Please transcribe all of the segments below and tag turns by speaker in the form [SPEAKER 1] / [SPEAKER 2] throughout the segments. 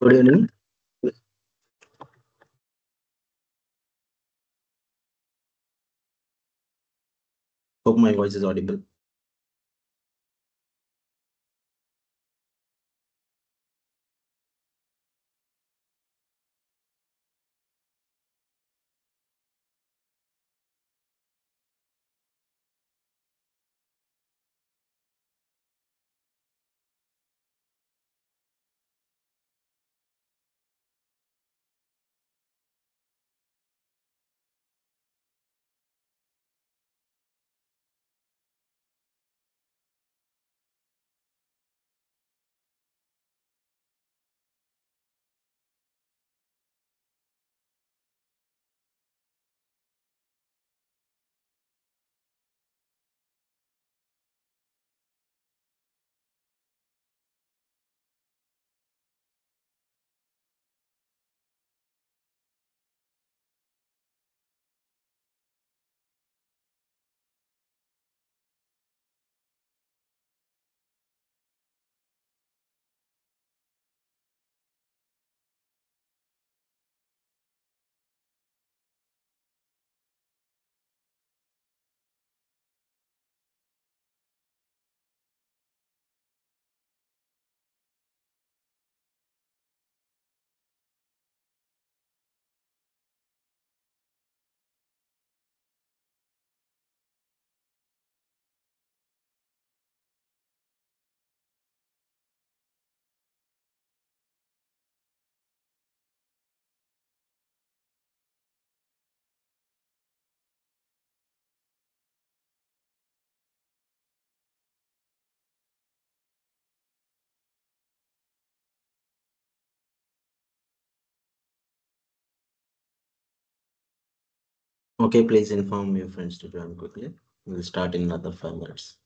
[SPEAKER 1] Good evening. Hope my voice is audible. Okay, please inform your friends to join quickly. We'll start in another 5 minutes.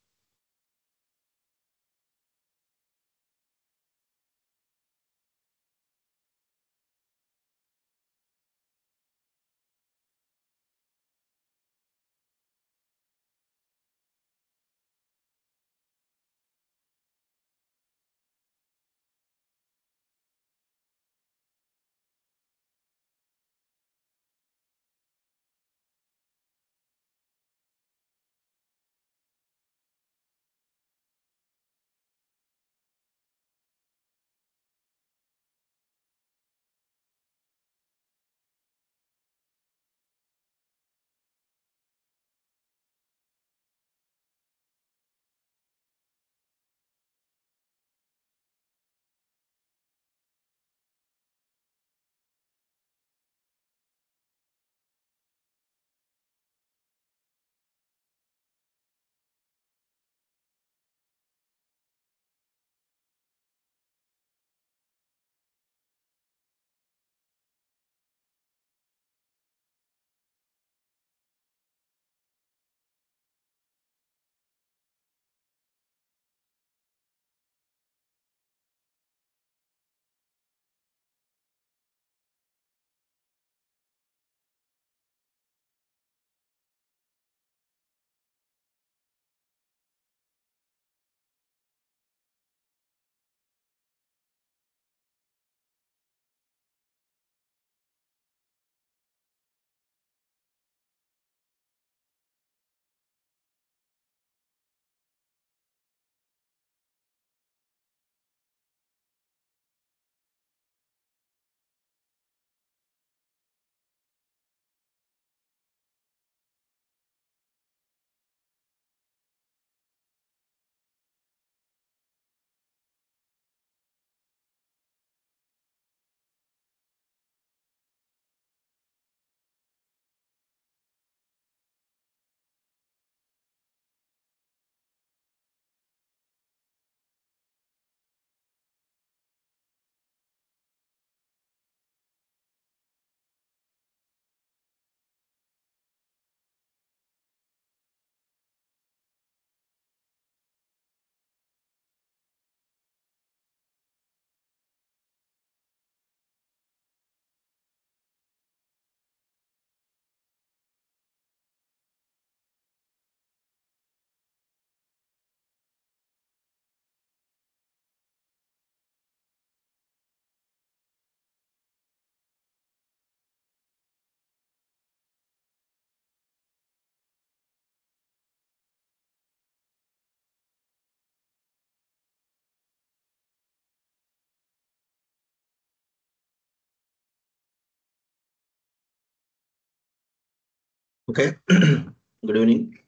[SPEAKER 1] Okay. Good evening.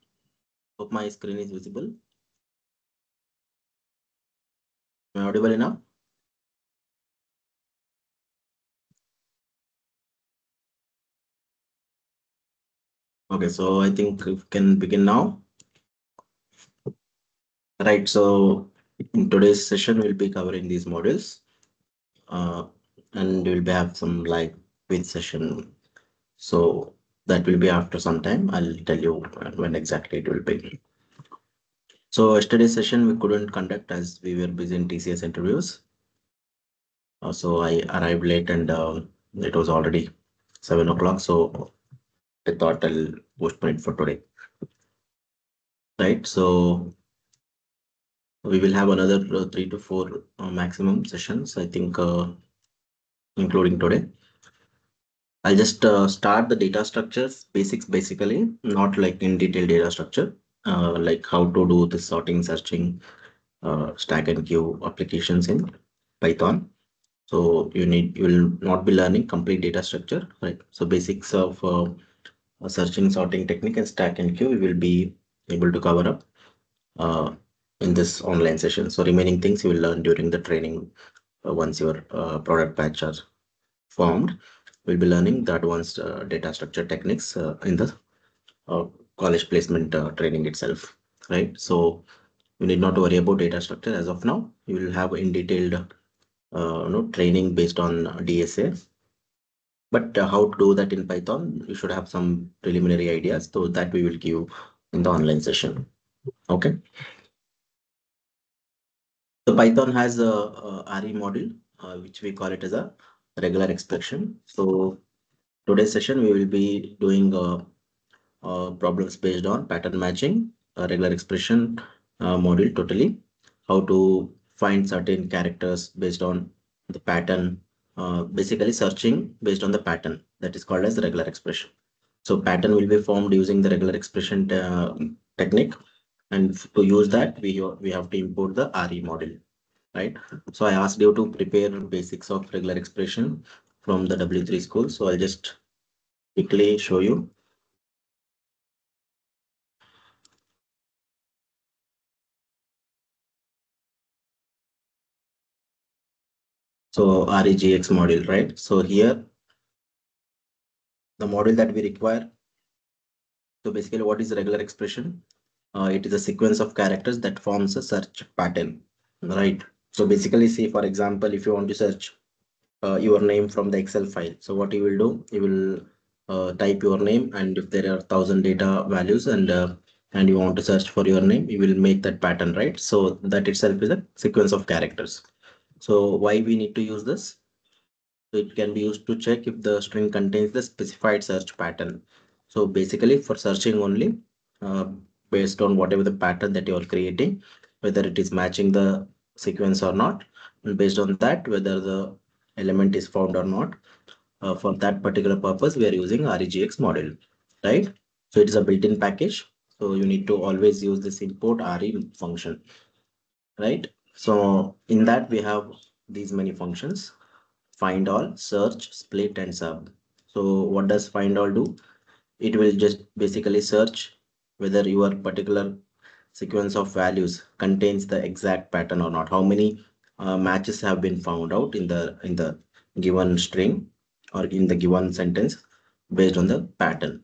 [SPEAKER 1] Hope my screen is visible. Am I audible enough? Okay, so I think we can begin now. Right. So in today's session, we'll be covering these modules, uh, and we'll be have some like quiz session. So that will be after some time. I'll tell you when exactly it will be. So yesterday's session we couldn't conduct as we were busy in TCS interviews. So I arrived late and it was already 7 o'clock. So I thought I'll postpone it for today. Right. So we will have another 3 to 4 maximum sessions, I think, including today. I'll just start the data structures basics, basically, not like in detail data structure, like how to do the sorting, searching, stack and queue applications in Python. So you will not be learning complete data structure, right? So basics of searching, sorting technique and stack and queue we will be able to cover up uh, in this online session. So remaining things you will learn during the training once your product batch are formed. We'll be learning the advanced data structure techniques in the uh, college placement training itself, right? So you need not to worry about data structure as of now. You will have in detailed training based on DSA. But how to do that in Python, you should have some preliminary ideas. So that we will give in the online session. Okay. So Python has a RE module, which we call it as a regular expression. So today's session we will be doing problems based on pattern matching, regular expression module totally, how to find certain characters based on the pattern, basically searching based on the pattern that is called as regular expression. So pattern will be formed using the regular expression technique, and to use that we have to import the RE module, right? So I asked you to prepare basics of regular expression from the W3 school. So I'll just quickly show you. So RegEX module, right? So here the module that we require. So basically, what is regular expression? It is a sequence of characters that forms a search pattern, right? So basically, see for example, if you want to search your name from the Excel file. So what you will do, you will type your name, and if there are 1,000 data values and you want to search for your name, you will make that pattern, right? So that itself is a sequence of characters. So why we need to use this? So it can be used to check if the string contains the specified search pattern. So basically for searching only, uh, based on whatever the pattern that you are creating, whether it is matching the sequence or not, and based on that, whether the element is found or not. For that particular purpose, we are using RegEX model, right? So it is a built-in package. So you need to always use this import RE function, right? So in that we have these many functions: find all, search, split, and sub. So what does find all do? It will just basically search whether your particular sequence of values contains the exact pattern or not. How many matches have been found out in the given string or in the given sentence based on the pattern.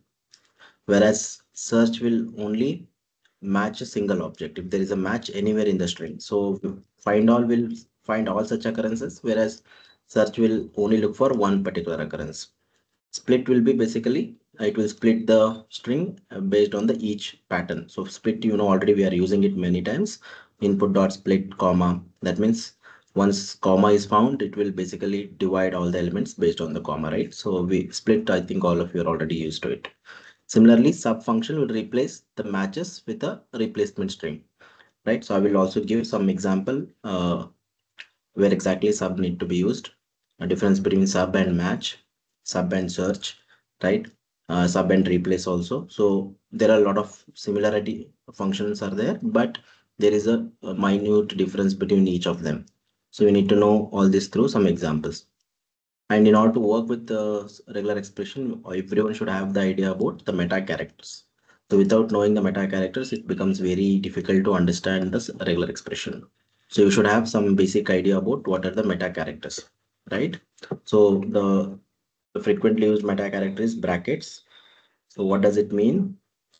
[SPEAKER 1] Whereas search will only match a single object if there is a match anywhere in the string. So find all will find all such occurrences, whereas search will only look for one particular occurrence. Split will be basically it will split the string based on the each pattern. So split, already we are using it many times. Input dot split comma. That means once comma is found, it will basically divide all the elements based on the comma, right? So we split, I think all of you are already used to it. Similarly, sub function will replace the matches with a replacement string, right? So I will also give some example where exactly sub need to be used. A difference between sub and match, sub and search, right? Sub and replace also. So there are a lot of similarity functions are there, but there is a minute difference between each of them. So we need to know all this through some examples. And in order to work with the regular expression, everyone should have the idea about the meta characters. So without knowing the meta characters, it becomes very difficult to understand this regular expression. So you should have some basic idea about what are the meta characters, right? So the frequently used meta character is brackets. So what does it mean?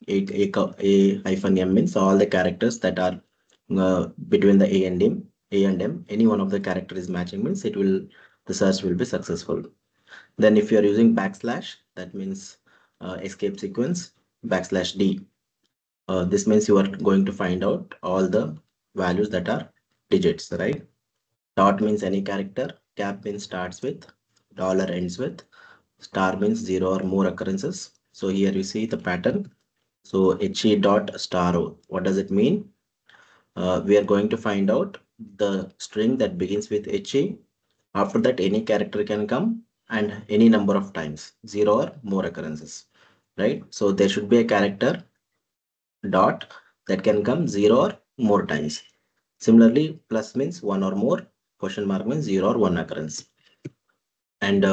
[SPEAKER 1] A hyphen M means all the characters that are between the A and M. Any one of the character is matching means the search will be successful. Then if you are using backslash, that means escape sequence, backslash D. This means you are going to find out all the values that are digits, right? Dot means any character, cap means starts with, dollar ends with, star means zero or more occurrences. So here you see the pattern. So he dot star o. What does it mean? We are going to find out the string that begins with he. After that, any character can come and any number of times, zero or more occurrences, right? So there should be a character dot that can come zero or more times. Similarly, plus means one or more, question mark means zero or one occurrence. And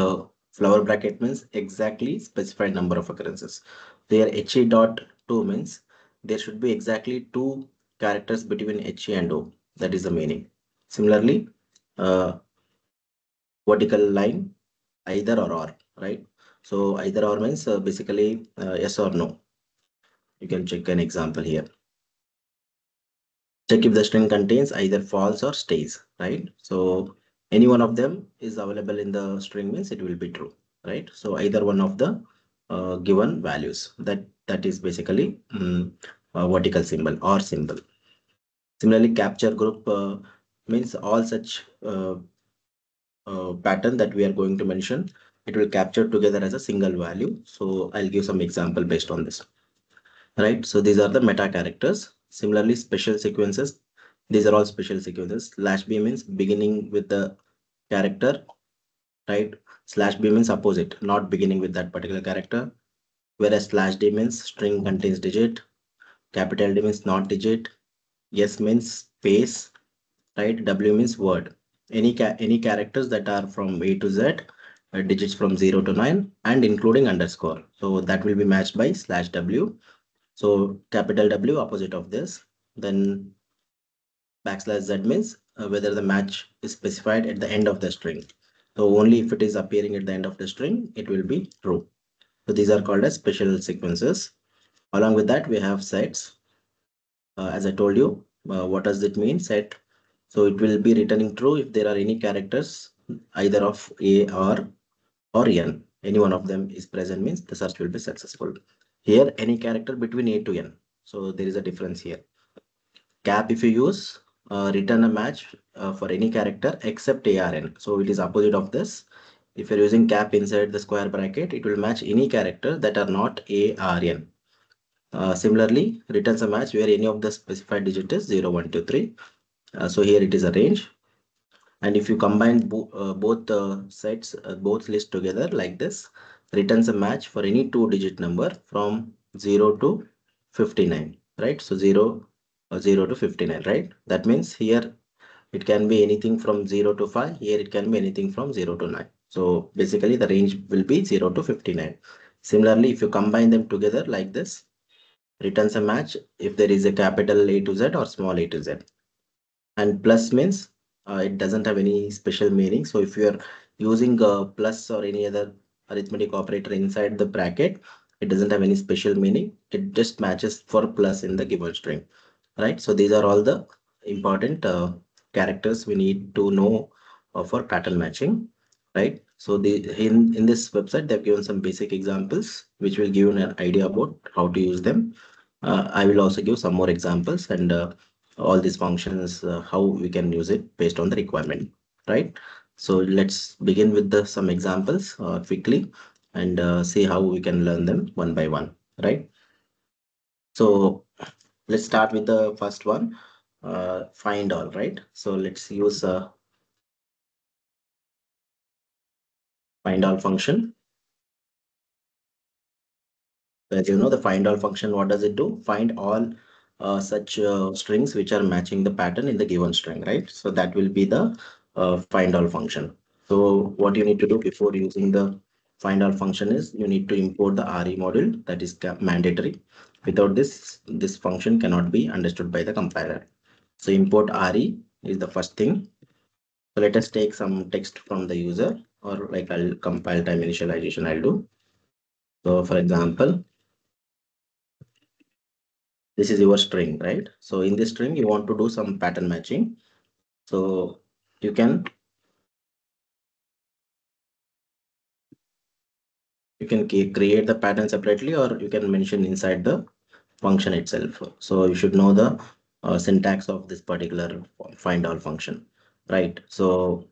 [SPEAKER 1] flower bracket means exactly specified number of occurrences. There he dot 2 means there should be exactly two characters between he and o. That is the meaning. Similarly, uh, vertical line either or, right? So either or means basically yes or no. You can check an example here. Check if the string contains either false or stays, right? So any one of them is available in the string means it will be true, right? So either one of the given values, that is basically a vertical symbol or symbol. Similarly, capture group means all such pattern that we are going to mention, it will capture together as a single value. So I'll give some example based on this, right? So these are the meta characters. Similarly, special sequences, these are all special sequences. Slash b means beginning with the character, right? Slash b means opposite, not beginning with that particular character. Whereas slash d means string contains digit, capital D means not digit, S means space, right? W means word. Any characters that are from A to Z, digits from 0 to 9 and including underscore. So that will be matched by slash W. So capital W opposite of this. Then backslash Z means whether the match is specified at the end of the string. So only if it is appearing at the end of the string, it will be true. So these are called as special sequences. Along with that, we have sets. As I told you, what does it mean? Set. So it will be returning true if there are any characters either of A or N. Any one of them is present means the search will be successful. Here, any character between A to N. So there is a difference here. Cap if you use return a match for any character except ARN. So it is opposite of this. If you're using cap inside the square bracket, it will match any character that are not ARN. Similarly, returns a match where any of the specified digit is 0, 1, 2, 3. So here it is a range. And if you combine both the sets, both lists together like this, returns a match for any two-digit number from 0 to 59, right? So 0 to 59, right? That means here it can be anything from 0 to 5. Here it can be anything from 0 to 9. So basically the range will be 0 to 59. Similarly, if you combine them together like this, returns a match if there is a capital A to Z or small a to Z. And plus means it doesn't have any special meaning. So if you're using a plus or any other arithmetic operator inside the bracket, it doesn't have any special meaning. It just matches for plus in the given string, right? So these are all the important characters we need to know for pattern matching, right? So in this website, they've given some basic examples, which will give you an idea about how to use them. I will also give some more examples and all these functions, how we can use it based on the requirement, right? So let's begin with some examples quickly and see how we can learn them one by one, right? So let's start with the first one, find all, right? So let's use find all function. As you know, the find all function, what does it do? Find all such strings which are matching the pattern in the given string, right? So that will be the find all function. So what you need to do before using the find all function is you need to import the RE module, that is mandatory. Without this, this function cannot be understood by the compiler. So import RE is the first thing. So let us take some text from the user, or like I'll compile time initialization I'll do. So for example, this is your string, right? So in this string, you want to do some pattern matching. So you can create the pattern separately, or you can mention inside the function itself. So you should know the syntax of this particular find all function, right? So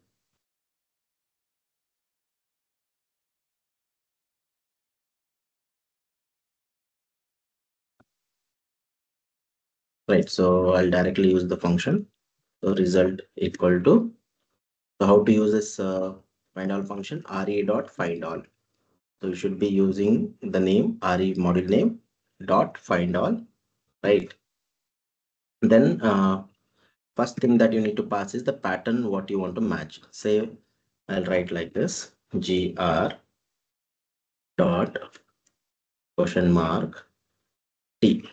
[SPEAKER 1] right, so I'll directly use the function. So result equal to, so how to use this find all function, re dot find all. So you should be using the name re module name dot find all, right? Then first thing that you need to pass is the pattern what you want to match. Say I'll write like this, gr dot question mark t.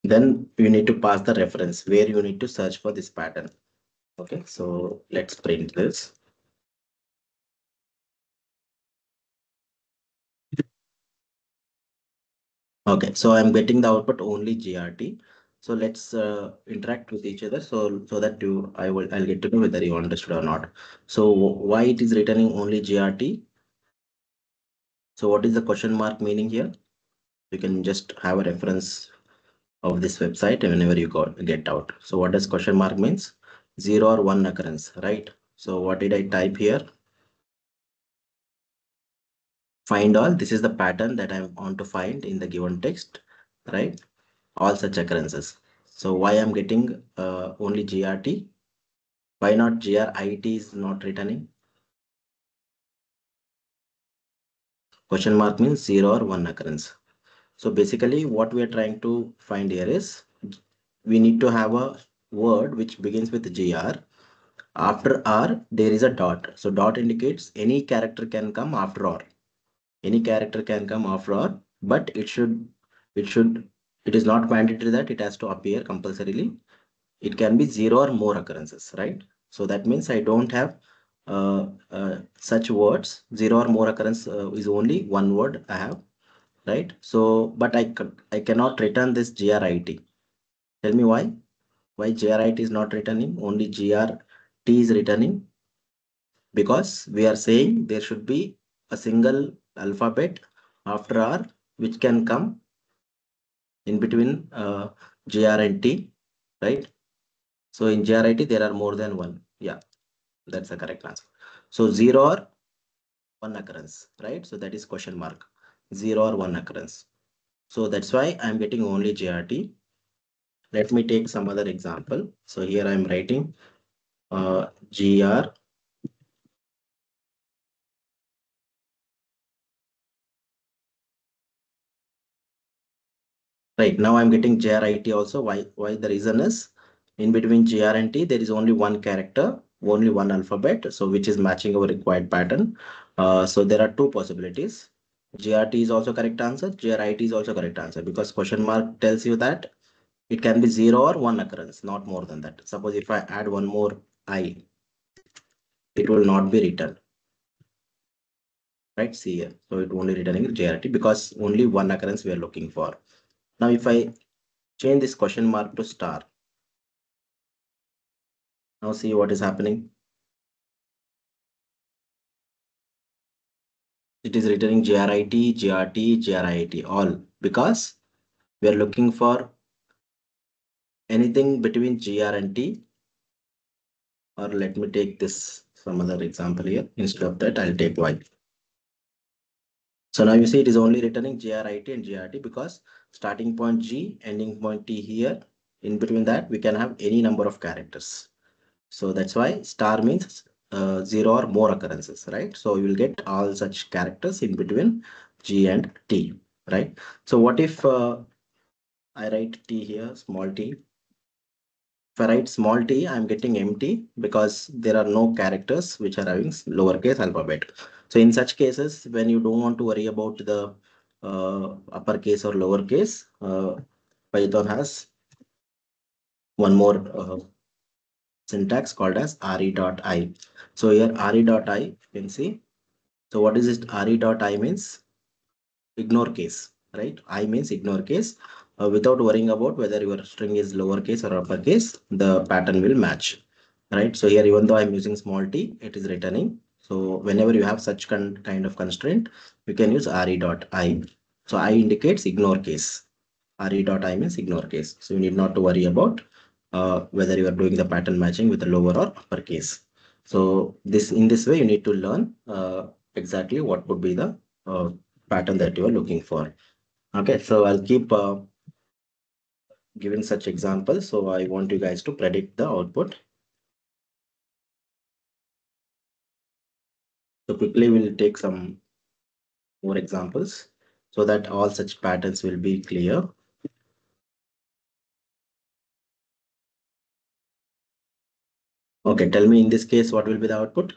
[SPEAKER 1] Then you need to pass the reference where you need to search for this pattern. Okay, so let's print this. Okay, so I'm getting the output only GRT. So let's interact with each other, so that I'll get to know whether you understood or not. So why it is returning only GRT? So what is the question mark meaning here? You can just have a reference of this website whenever you get out. So what does question mark means? Zero or one occurrence, right? So what did I type here? Find all. This is the pattern that I want to find in the given text, right? All such occurrences. So why I'm getting only GRT? Why not GRIT is not returning? Question mark means zero or one occurrence. So basically what we are trying to find here is we need to have a word which begins with GR. After R, there is a dot. So dot indicates any character can come after R. Any character can come after R, but it is not mandatory that it has to appear compulsorily. It can be zero or more occurrences, right? So that means I don't have such words. Zero or more occurrence is only one word I have, right? So, but I cannot return this GRIT. Tell me why? Why GRIT is not returning? Only GRT is returning, because we are saying there should be a single alphabet after R which can come in between GR and T, right? So in GRIT there are more than one. Yeah, that's the correct answer. So zero or one occurrence, right? So that is question mark. Zero or one occurrence. So that's why I'm getting only GRT. Let me take some other example. So here I'm writing GR. Right now I'm getting GRIT also. Why? The reason is in between GR and T, there is only one character, only one alphabet, so which is matching our required pattern. So there are two possibilities. GRT is also correct answer. GRIT is also correct answer, because question mark tells you that it can be zero or one occurrence, not more than that. Suppose if I add one more I, it will not be returned. Right? See here. So it only returning GRT because only one occurrence we are looking for. Now if I change this question mark to star, now see what is happening. It is returning GRIT, GRT, GRIT, all, because we are looking for anything between GR and T. Or let me take this some other example here. Instead of that, I'll take Y. So now you see it is only returning GRIT and GRT because starting point G, ending point T here. In between that, we can have any number of characters. So that's why star means zero or more occurrences, right? So you will get all such characters in between G and T, right? So what if I write T here, small t, if I write small t, I'm getting empty because there are no characters which are having lowercase alphabet. So in such cases, when you don't want to worry about the uppercase or lowercase, Python has one more syntax called as re.i. So here re.i, you can see. So what is it? Re.i means ignore case, right? I means ignore case. Without worrying about whether your string is lowercase or uppercase, the pattern will match, right? So here, even though I'm using small t, it is returning. So whenever you have such kind of constraint, you can use re.i. So I indicates ignore case. Re.i means ignore case. So you need not to worry about whether you are doing the pattern matching with the lower or uppercase. So in this way, you need to learn exactly what would be the pattern that you are looking for. Okay, so I'll keep giving such examples. So I want you guys to predict the output. So quickly we'll take some more examples so that all such patterns will be clear. Okay, tell me in this case, what will be the output?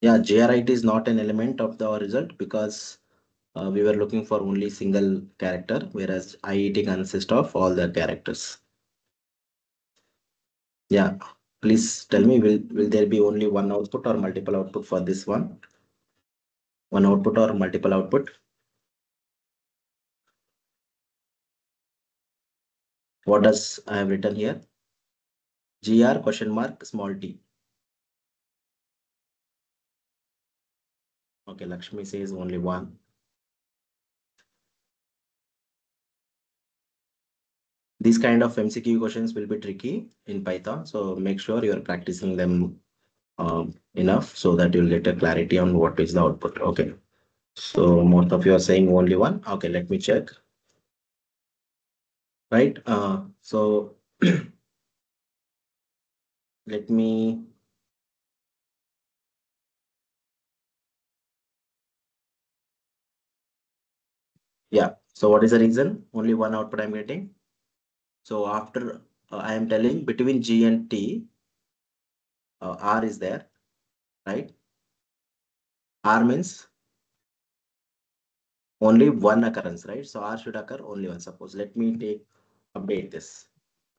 [SPEAKER 1] Yeah, JRIT is not an element of the result because we were looking for only single character, whereas IET consists of all the characters. Yeah, please tell me, will there be only one output or multiple output for this one? One output or multiple output? What does I have written here? GR question mark small t. Okay, Lakshmi says only one. These kind of MCQ questions will be tricky in Python, so make sure you are practicing them enough so that you'll get a clarity on what is the output. Okay, so most of you are saying only one. Okay, let me check. Right, so let me, yeah. So what is the reason? Only one output I'm getting. So after I am telling between G and T, R is there, right? R means only one occurrence, right? So R should occur only one. Suppose let me update this.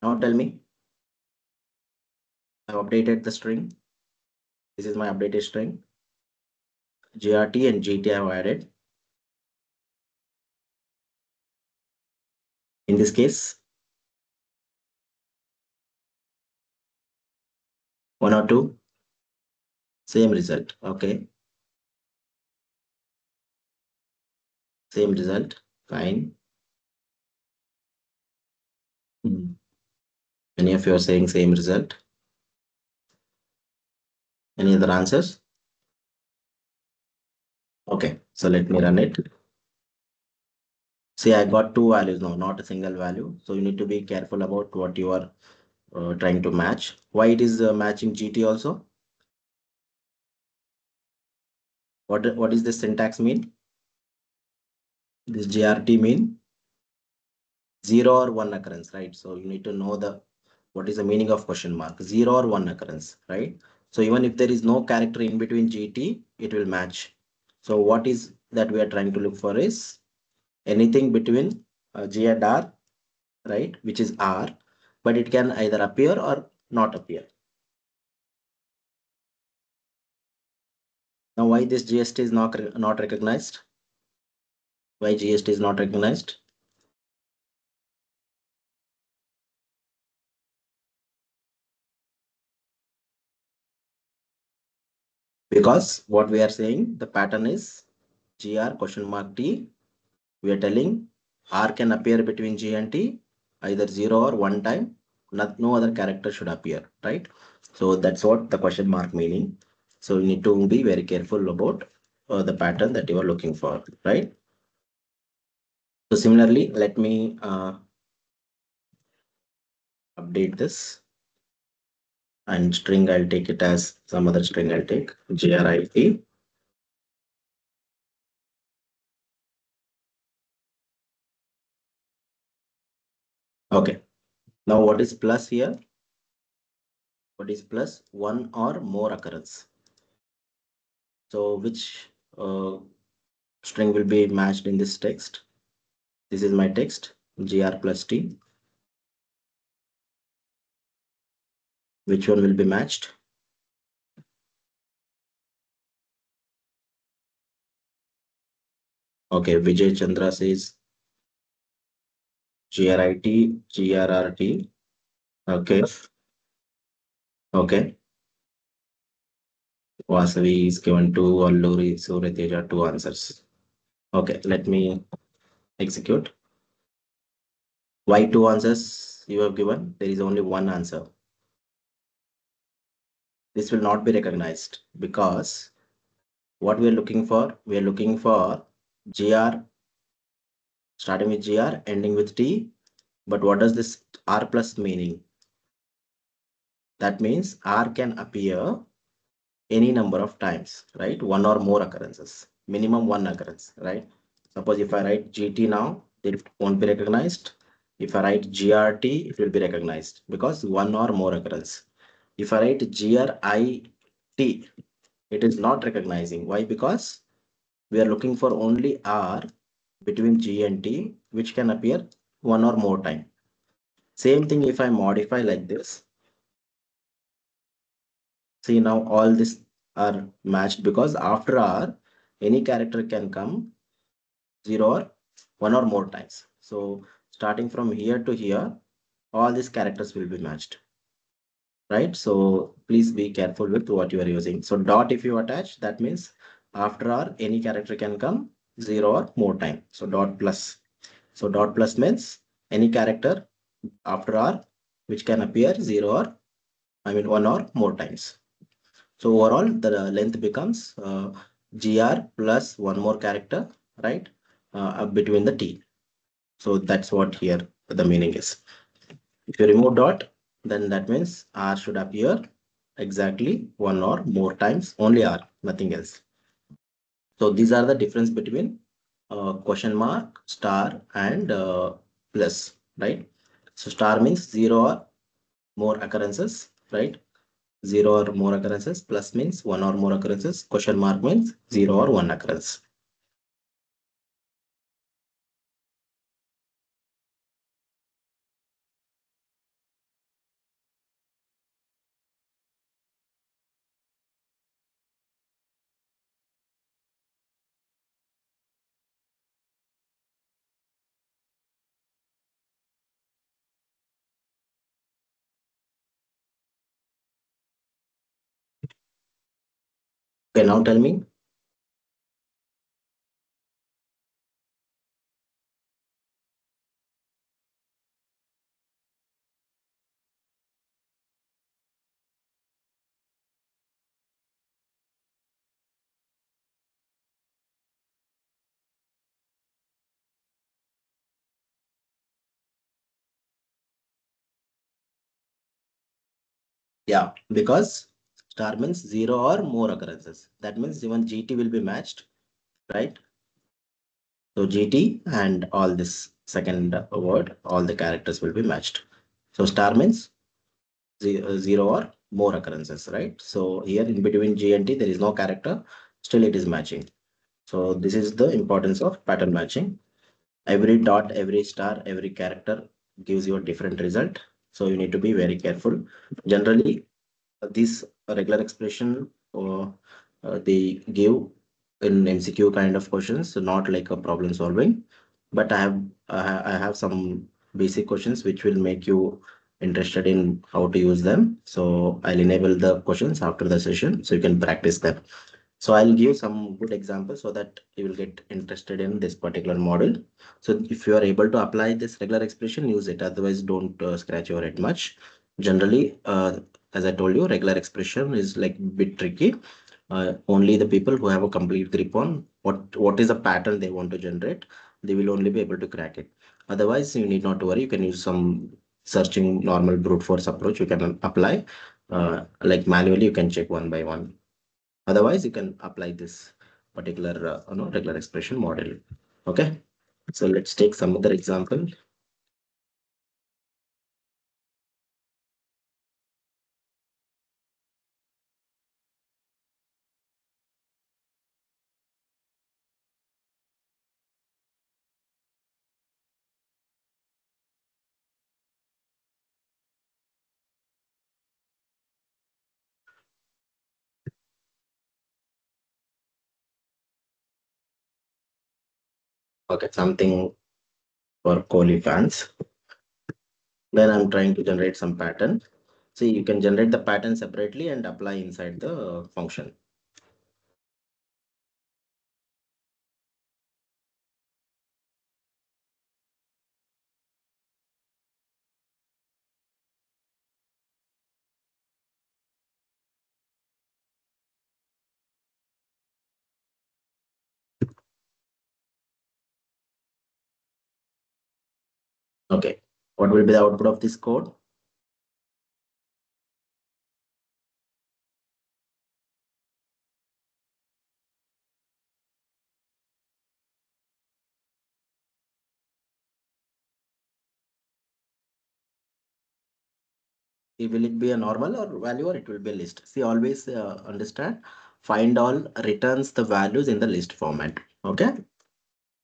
[SPEAKER 1] Now tell me, I've updated the string. This is my updated string. GRT and GT I have added. In this case, 1 or 2, same result. Okay, same result. Fine. Many of you are saying same result. Any other answers? Okay, so let me run it. See, I got two values now, not a single value. So you need to be careful about what you are trying to match. Why it is matching GT also? What is this syntax mean? This GRT mean 0 or 1 occurrence, right? So you need to know what is the meaning of question mark, 0 or 1 occurrence, right? So even if there is no character in between GT, it will match. So what is that we are trying to look for is anything between G and R, right? Which is R, but it can either appear or not appear. Now, why this GST is not recognized? Why GST is not recognized? Because what we are saying, the pattern is GR question mark T. We are telling R can appear between G and T, either 0 or 1 time. No other character should appear, right? So that's what the question mark meaning. So you need to be very careful about the pattern that you are looking for, right? So similarly, let me update this. and string I'll take it as some other string. I'll take grit. Okay. Now what is plus here? What is plus? One or more occurrence. So which string will be matched in this text? This is my text, gr plus t. Which one will be matched? Okay, Vijay Chandra says grit, grrt. Okay, okay. Vasavi is given two, Alluri, Suryateja, two answers. Okay, let me execute. Why two answers you have given? There is only one answer. This will not be recognized because what we are looking for, we are looking for gr starting with gr, ending with t. But what does this r plus meaning? That means r can appear any number of times, right? One or more occurrences, minimum one occurrence, right? Suppose if I write GT now, it won't be recognized. If I write GRT, it will be recognized because one or more occurrence. If I write GRIT, it is not recognizing. Why? Because we are looking for only R between G and T, which can appear one or more time. Same thing if I modify like this. See now all this are matched because after R, any character can come 0 or 1 or more times. So starting from here to here, all these characters will be matched, right? So please be careful with what you are using. So dot if you attach, that means after R, any character can come 0 or more time. So dot plus. So dot plus means any character after R which can appear 0 or 1 or more times. So overall, the length becomes gr plus one more character, right, between the t. So that's what here the meaning is. If you remove dot, then that means r should appear exactly one or more times, only r, nothing else. So these are the difference between question mark, star, and plus, right? So star means 0 or more occurrences, right? 0 or more occurrences. Plus means one or more occurrences. Question mark means 0 or one occurrence. Okay, now tell me. Yeah, because star means 0 or more occurrences. That means even GT will be matched, right? So GT and all this second word, all the characters will be matched. So star means 0 or more occurrences, right? So here in between G and T, there is no character, still it is matching. So this is the importance of pattern matching. Every dot, every star, every character gives you a different result. So you need to be very careful. Generally, this regular expression they give in MCQ kind of questions, so not like a problem solving. But I have some basic questions which will make you interested in how to use them. So I'll enable the questions after the session so you can practice them. So I'll give some good examples so that you will get interested in this particular model. So if you are able to apply this regular expression, use it. Otherwise, don't scratch your head much. Generally, as I told you, regular expression is like bit tricky. Only the people who have a complete grip on what is the pattern they want to generate, they will only be able to crack it. Otherwise, you need not to worry. You can use some searching normal brute force approach, you can apply. Like manually, you can check one by one. Otherwise, you can apply this particular regular expression model. Okay. So let's take some other example. Okay, something for Kohli fans. Then I'm trying to generate some pattern. See, you can generate the pattern separately and apply inside the function. Okay. What will be the output of this code? Will it be a normal or value, or it will be a list? See, always understand, find all returns the values in the list format. Okay.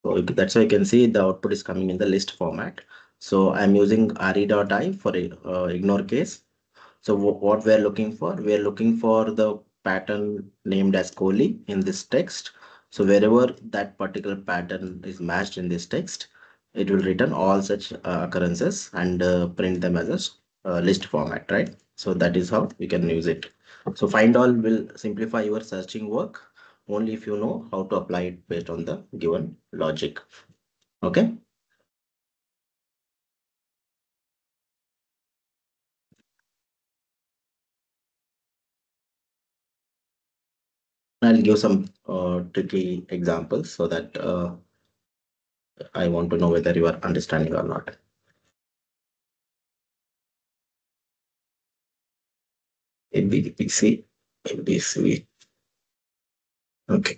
[SPEAKER 1] So that's why you can see the output is coming in the list format. So I'm using re.I for ignore case. So what we're looking for, we're looking for the pattern named as Kohli in this text. So wherever that particular pattern is matched in this text, it will return all such occurrences and print them as a list format, right? So that is how we can use it. So find all will simplify your searching work only if you know how to apply it based on the given logic. Okay. I'll give some tricky examples so that I want to know whether you are understanding or not. ABC, ABC. Okay.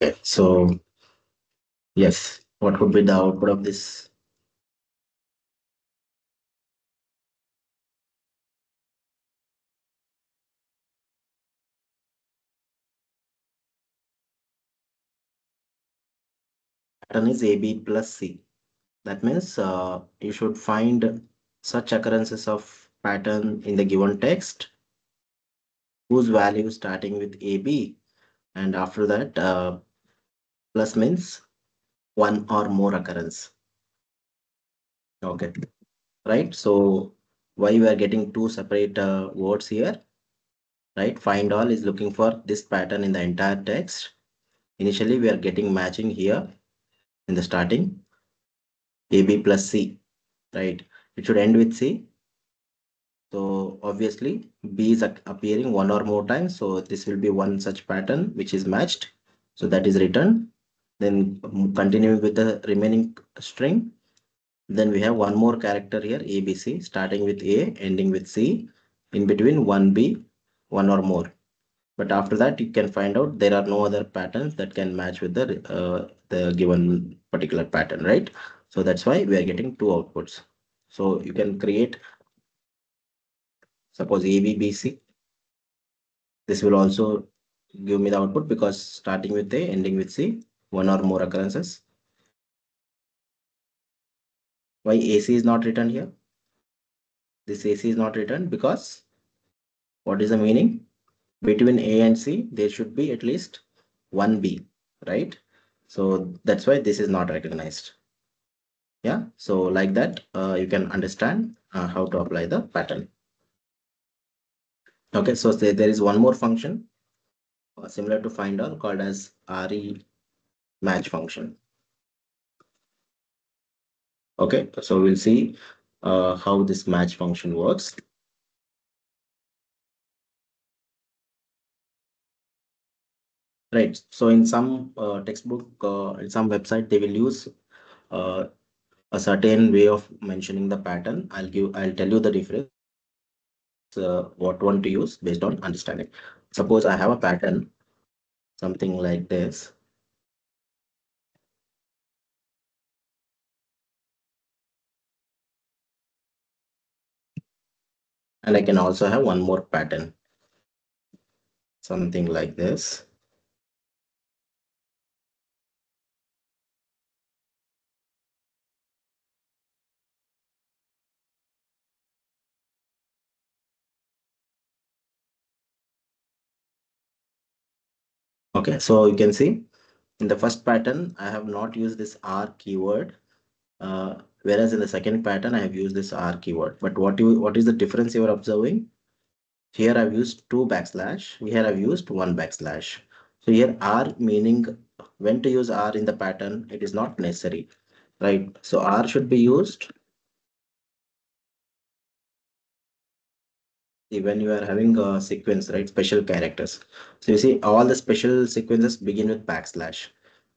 [SPEAKER 1] Okay. So yes, what could be the output of this? Pattern is AB plus C. That means you should find such occurrences of pattern in the given text whose value starting with AB, and after that plus means one or more occurrence. Okay. Right. So why we are getting two separate words here? Right. Find all is looking for this pattern in the entire text. Initially, we are getting matching here in the starting AB plus C, right? It should end with C. So obviously B is appearing one or more times. So this will be one such pattern which is matched. So that is returned. Then continuing with the remaining string. Then we have one more character here, ABC, starting with A, ending with C, in between 1B, one or more. But after that, you can find out there are no other patterns that can match with the given particular pattern, right? So that's why we are getting two outputs. So you can create, suppose ABBC. This will also give me the output because starting with A, ending with C, one or more occurrences. Why AC is not written here? This AC is not written because what is the meaning? Between A and C, there should be at least one B, right? So that's why this is not recognized. Yeah, so like that, you can understand how to apply the pattern. Okay, so say there is one more function similar to find all called as re match function. Okay, so we'll see how this match function works. Right. So in some textbook, in some website, they will use uh, a certain way of mentioning the pattern. I'll tell you the difference, what one to use based on understanding. Suppose I have a pattern, something like this, and I can also have one more pattern, something like this. Okay, so you can see in the first pattern, I have not used this R keyword, whereas in the second pattern, I have used this R keyword. But what is the difference you are observing? Here I've used two backslash. Here I've used one backslash. So here R meaning when to use R in the pattern, it is not necessary, right? So R should be used when you are having a sequence, right? Special characters. So you see all the special sequences begin with backslash.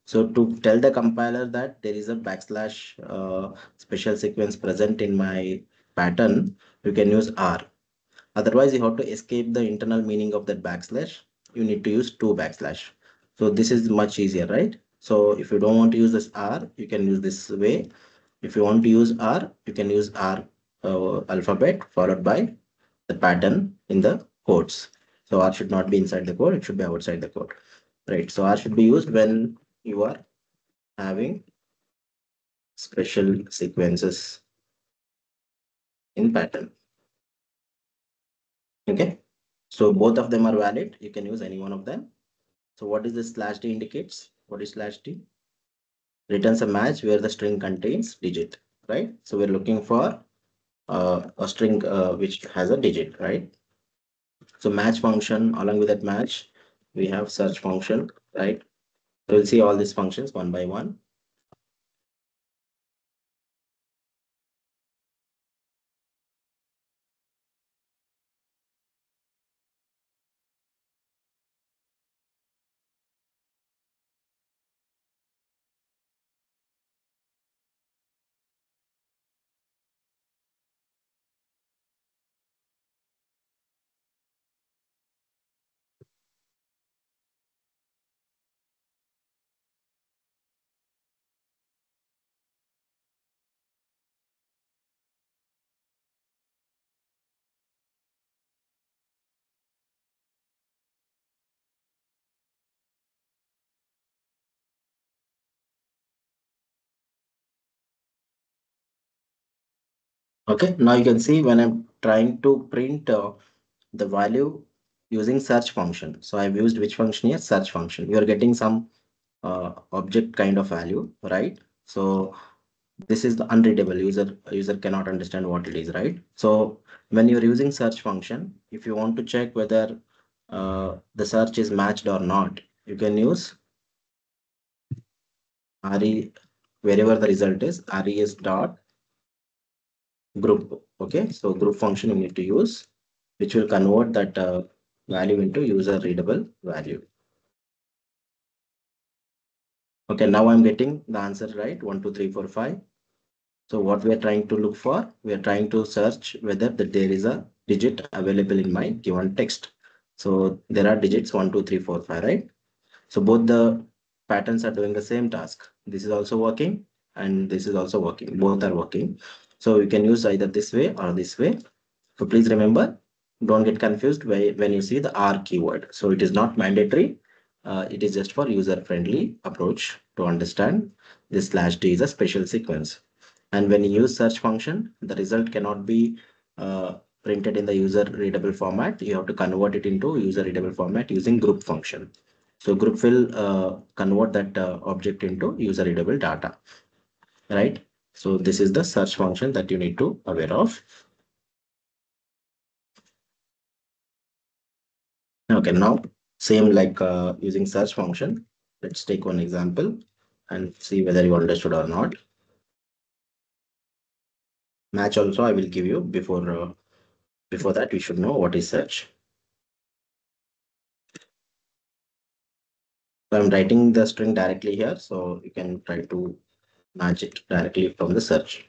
[SPEAKER 1] So to tell the compiler that there is a backslash special sequence present in my pattern, you can use R. Otherwise, you have to escape the internal meaning of that backslash. You need to use two backslash. So this is much easier, right? So if you don't want to use this R, you can use this way. If you want to use R, you can use R alphabet followed by the pattern in the codes. So R should not be inside the code, it should be outside the code. Right. So R should be used when you are having special sequences in pattern. Okay. So both of them are valid. You can use any one of them. So what is this slash d indicates? What is slash d? Returns a match where the string contains digit, right? So we're looking for a string which has a digit, right? So match function, along with that match, we have search function, right? So we'll see all these functions one by one. Okay, now you can see when I'm trying to print the value using search function. So I've used which function here? Search function. You are getting some object kind of value, right? So this is the unreadable. User cannot understand what it is, right? So when you're using search function, if you want to check whether the search is matched or not, you can use re wherever the result is res dot group. Okay, so group function you need to use, which will convert that value into user readable value. Okay, now I'm getting the answer right, 1, 2, 3, 4, 5. So what we are trying to look for, we are trying to search whether that there is a digit available in my given text. So there are digits 1, 2, 3, 4, 5, right? So both the patterns are doing the same task. This is also working and this is also working. Both are working. So you can use either this way or this way. So please remember, don't get confused when you see the R keyword. So it is not mandatory. It is just for user-friendly approach to understand this slash D is a special sequence. And when you use search function, the result cannot be printed in the user readable format. You have to convert it into user readable format using group function. So group will convert that object into user readable data, right? So this is the search function that you need to aware of. Okay, now same like using search function. Let's take one example and see whether you understood or not. Match also I will give you before that we should know what is search. So I'm writing the string directly here, so you can try to match it directly from the search.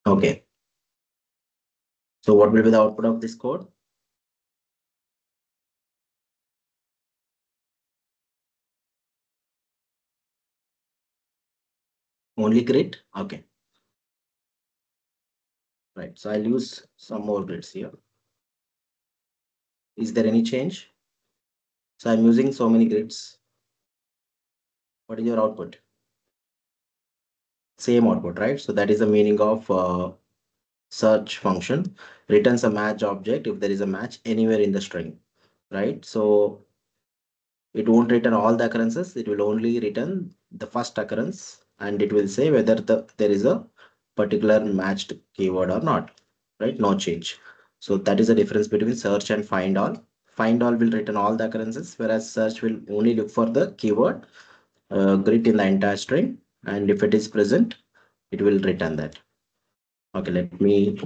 [SPEAKER 1] Okay. So what will be the output of this code? Only grid? Okay. Right. So I'll use some more grids here. Is there any change? So I'm using so many grids. What is your output? Same output, right? So that is the meaning of search function. Returns a match object if there is a match anywhere in the string, right? So it won't return all the occurrences. It will only return the first occurrence, and it will say whether there is a particular matched keyword or not, right? No change. So that is the difference between search and find all. Find all will return all the occurrences, whereas search will only look for the keyword grid in the entire string, and if it is present, it will return that. Okay, let me.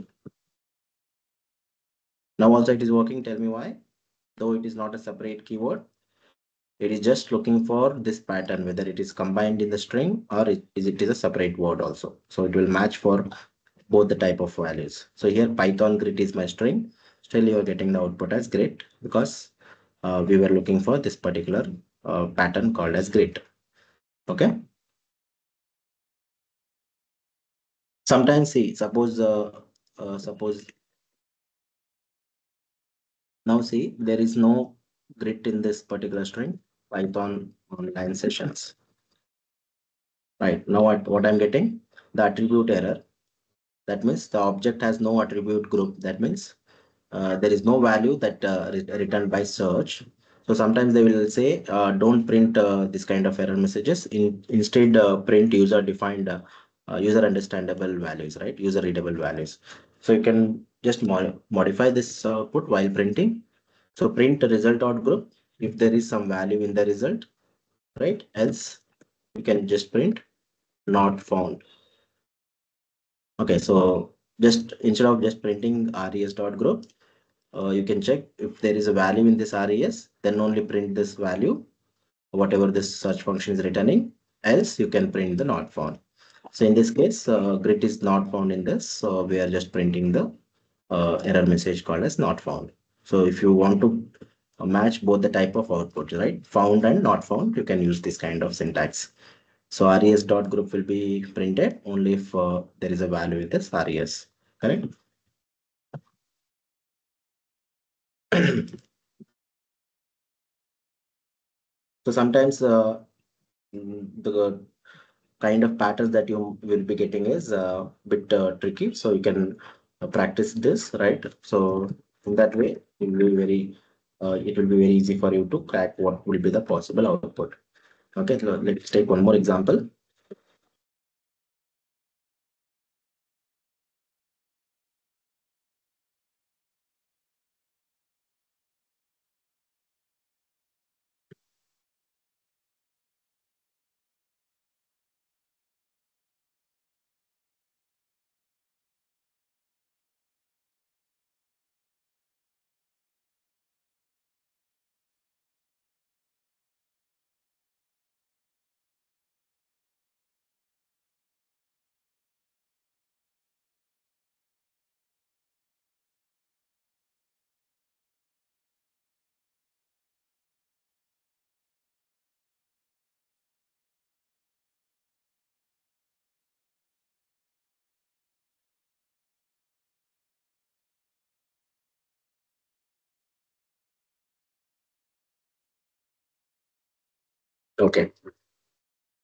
[SPEAKER 1] Now also it is working. Tell me why. Though it is not a separate keyword, it is just looking for this pattern, whether it is combined in the string or it is a separate word also. So it will match for both the type of values. So here Python grid is my string. Still you are getting the output as grid because we were looking for this particular pattern called as grid. Okay. Sometimes see, suppose now see there is no grid in this particular string Python online sessions. Right now what I'm getting the attribute error. That means the object has no attribute group. That means there is no value that returned by search. So sometimes they will say, don't print this kind of error messages. Instead, print user defined, user understandable values, right? User readable values. So you can just modify this output while printing. So print the result dot group if there is some value in the result, right? Else you can just print not found. Okay, so just instead of just printing res dot group, you can check if there is a value in this res, then only print this value, whatever this search function is returning. Else you can print the not found. So in this case, grid is not found in this, so we are just printing the error message called as not found. So if you want to match both the type of output, right, found and not found, you can use this kind of syntax. So res dot group will be printed only if there is a value with this res. Correct? So sometimes the kind of patterns that you will be getting is a bit tricky. So you can practice this, right? So in that way, it will be very easy for you to crack what will be the possible output. Okay, so let's take one more example. Okay,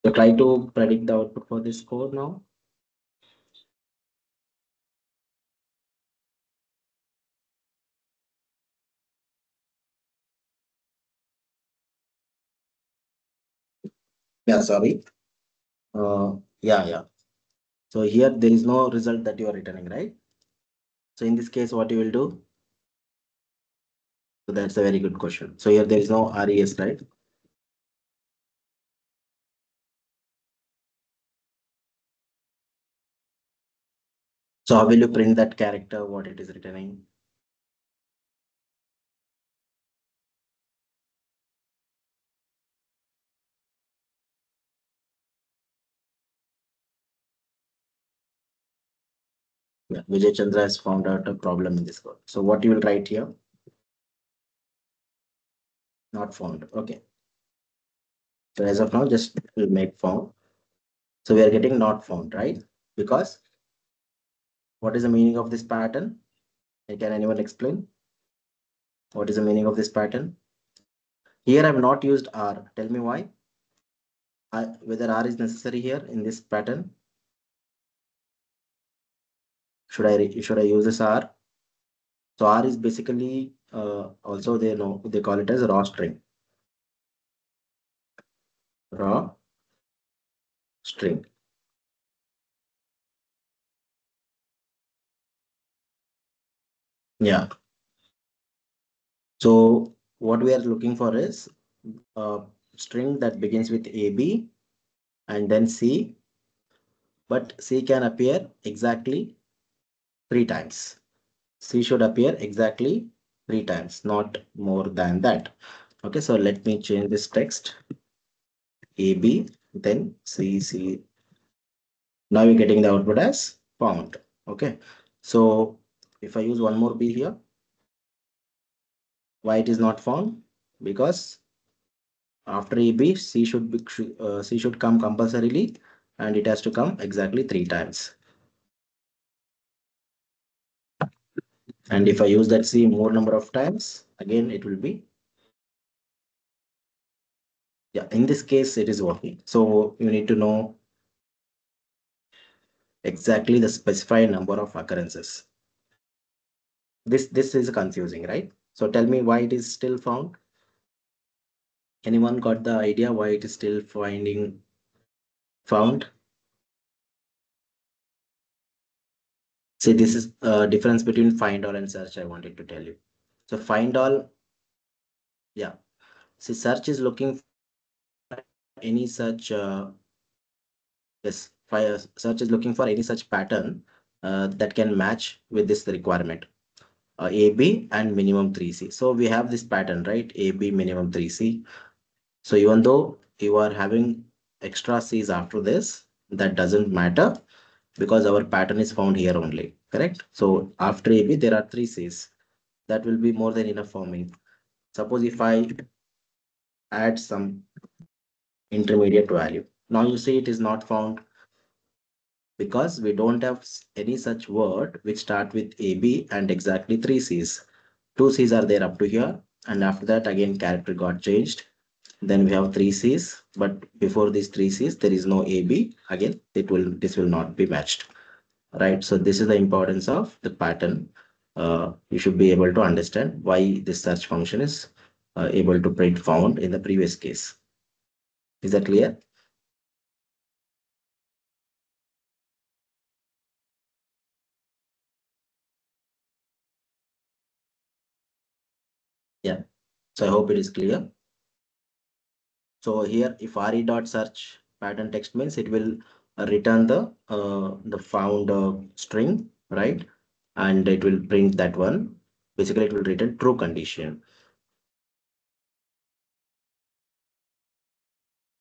[SPEAKER 1] so try to predict the output for this code now. Yeah, sorry. Yeah. So here there is no result that you are returning, right? So in this case, what you will do? So that's a very good question. So here there is no RES, right? So how will you print that character, what it is returning? Yeah, Vijay Chandra has found out a problem in this code. So what you will write here? Not found. Okay. So as of now, just will make found. So we are getting not found, right? Because what is the meaning of this pattern? Can anyone explain? What is the meaning of this pattern? Here I have not used R. Tell me why. Whether R is necessary here in this pattern. Should I use this R? So R is basically also they call it as raw string. Raw string. Yeah. So what we are looking for is a string that begins with AB and then C, but C can appear exactly three times. C should appear exactly three times, not more than that. Okay, so let me change this text. AB, then C. Now you're getting the output as found. Okay, so if I use one more B here, why it is not found? Because after AB, C should come compulsorily, and it has to come exactly three times. And if I use that C more number of times, again it will be, yeah. In this case, it is working. So you need to know exactly the specified number of occurrences. This is confusing, right? So tell me why it is still found. Anyone got the idea why it is still finding found? See, this is a difference between find all and search. I wanted to tell you. So find all, yeah. See, search is looking for any such yes, fire search is looking for any such pattern that can match with this requirement. AB and minimum 3C. So we have this pattern, right? AB minimum 3C. So even though you are having extra C's after this, that doesn't matter because our pattern is found here only, correct? So after AB, there are three C's. That will be more than enough for me. Suppose if I add some intermediate value. Now you see it is not found because we don't have any such word which start with AB and exactly three C's. Two C's are there up to here. And after that, again, character got changed. Then we have three C's, but before these three C's, there is no AB. Again, this will not be matched, right? So this is the importance of the pattern. You should be able to understand why this search function is able to print found in the previous case. Is that clear? Yeah. So I hope it is clear. So here, if re dot search pattern text means it will return the found string, right? And it will print that one. Basically, it will return true condition.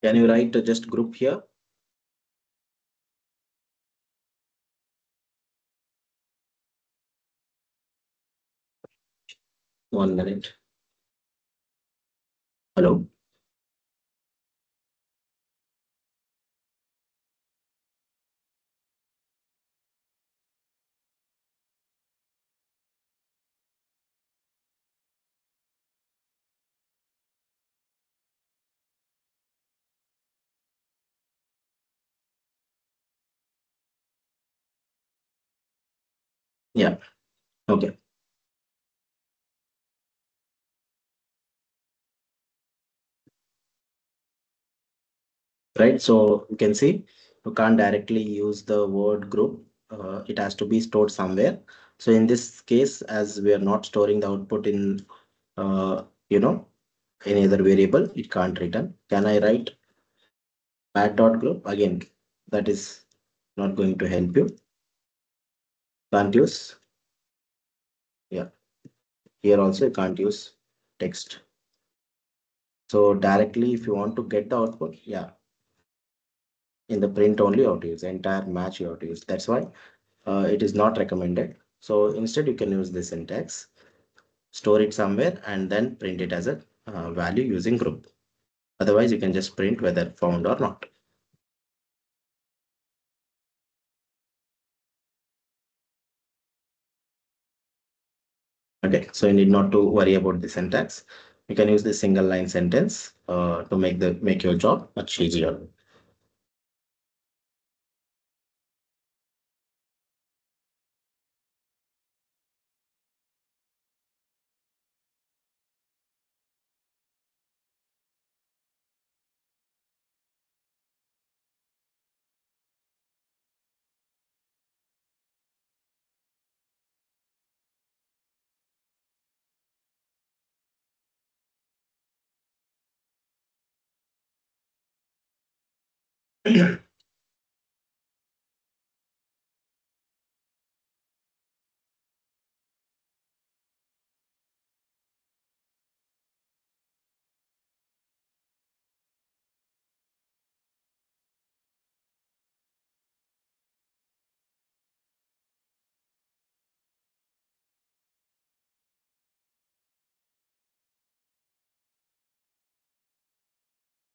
[SPEAKER 1] Can you write just group here? 1 minute. Hello. Yeah. Okay. right? So you can see you can't directly use the word group. It has to be stored somewhere. So in this case, as we are not storing the output in, uh, you know, any other variable, it can't return. Can I write pad dot group again? That is not going to help you. Can't use. Yeah, here also you can't use text. So directly, if you want to get the output, yeah, in the print only you have to use entire match you have to use. That's why it is not recommended. So instead, you can use this syntax, store it somewhere, and then print it as a value using group. Otherwise, you can just print whether found or not. Okay, so you need not to worry about the syntax. You can use the single line sentence to make your job much easier.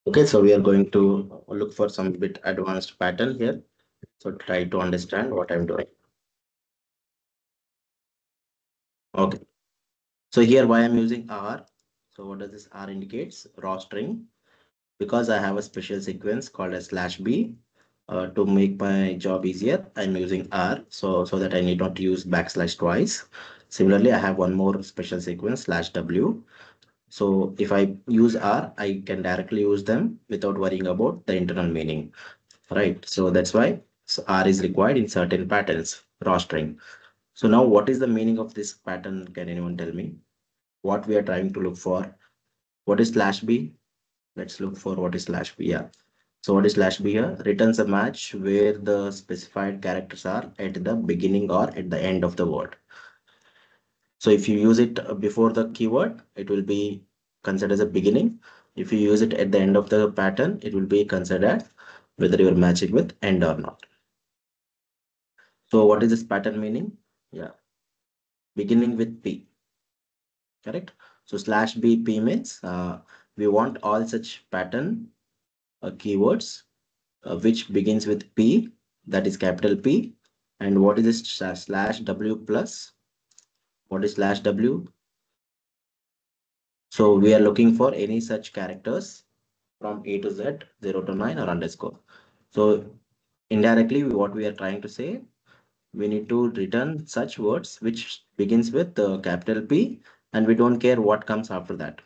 [SPEAKER 1] Okay, so we are going to look for some bit advanced pattern here. So try to understand what I'm doing. Okay, so here why I'm using R. So what does this R indicates? Raw string. Because I have a special sequence called as slash B. To make my job easier, I'm using R so that I need not use backslash twice. Similarly, I have one more special sequence slash W. So if I use R, I can directly use them without worrying about the internal meaning, right? So that's why R is required in certain patterns, raw string. So now what is the meaning of this pattern? Can anyone tell me what we are trying to look for? What is slash B? Let's look for what is slash B. Yeah. So what is slash B here? Returns a match where the specified characters are at the beginning or at the end of the word. So if you use it before the keyword, it will be considered as a beginning. If you use it at the end of the pattern, it will be considered whether you're matching with end or not. So what is this pattern meaning? Yeah, beginning with P, correct? So slash BP means we want all such pattern keywords which begins with P, that is capital P. And what is this slash W plus? What is slash W? So we are looking for any such characters from A to Z, 0 to 9 or underscore. So indirectly, what we are trying to say, we need to return such words which begins with capital P and we don't care what comes after that,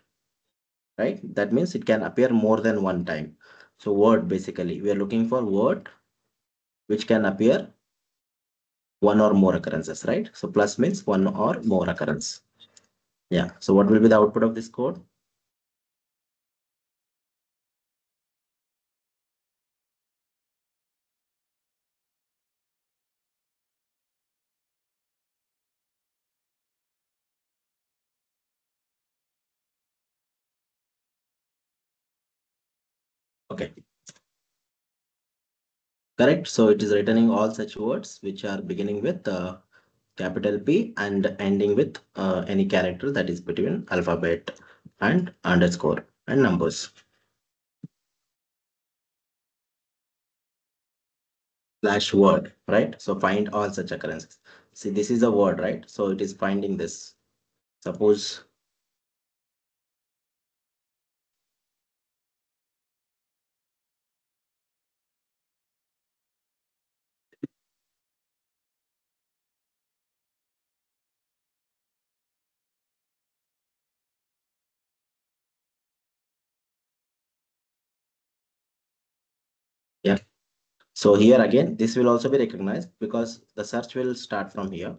[SPEAKER 1] right? That means it can appear more than one time. So word basically, we are looking for word which can appear one or more occurrences, right? So plus means one or more occurrence. Yeah. So what will be the output of this code? Okay. Correct. So it is returning all such words which are beginning with capital P and ending with any character that is between alphabet and underscore and numbers. Slash word, right? So find all such occurrences. See, this is a word, right? So it is finding this. Suppose, So here again, this will also be recognized because the search will start from here.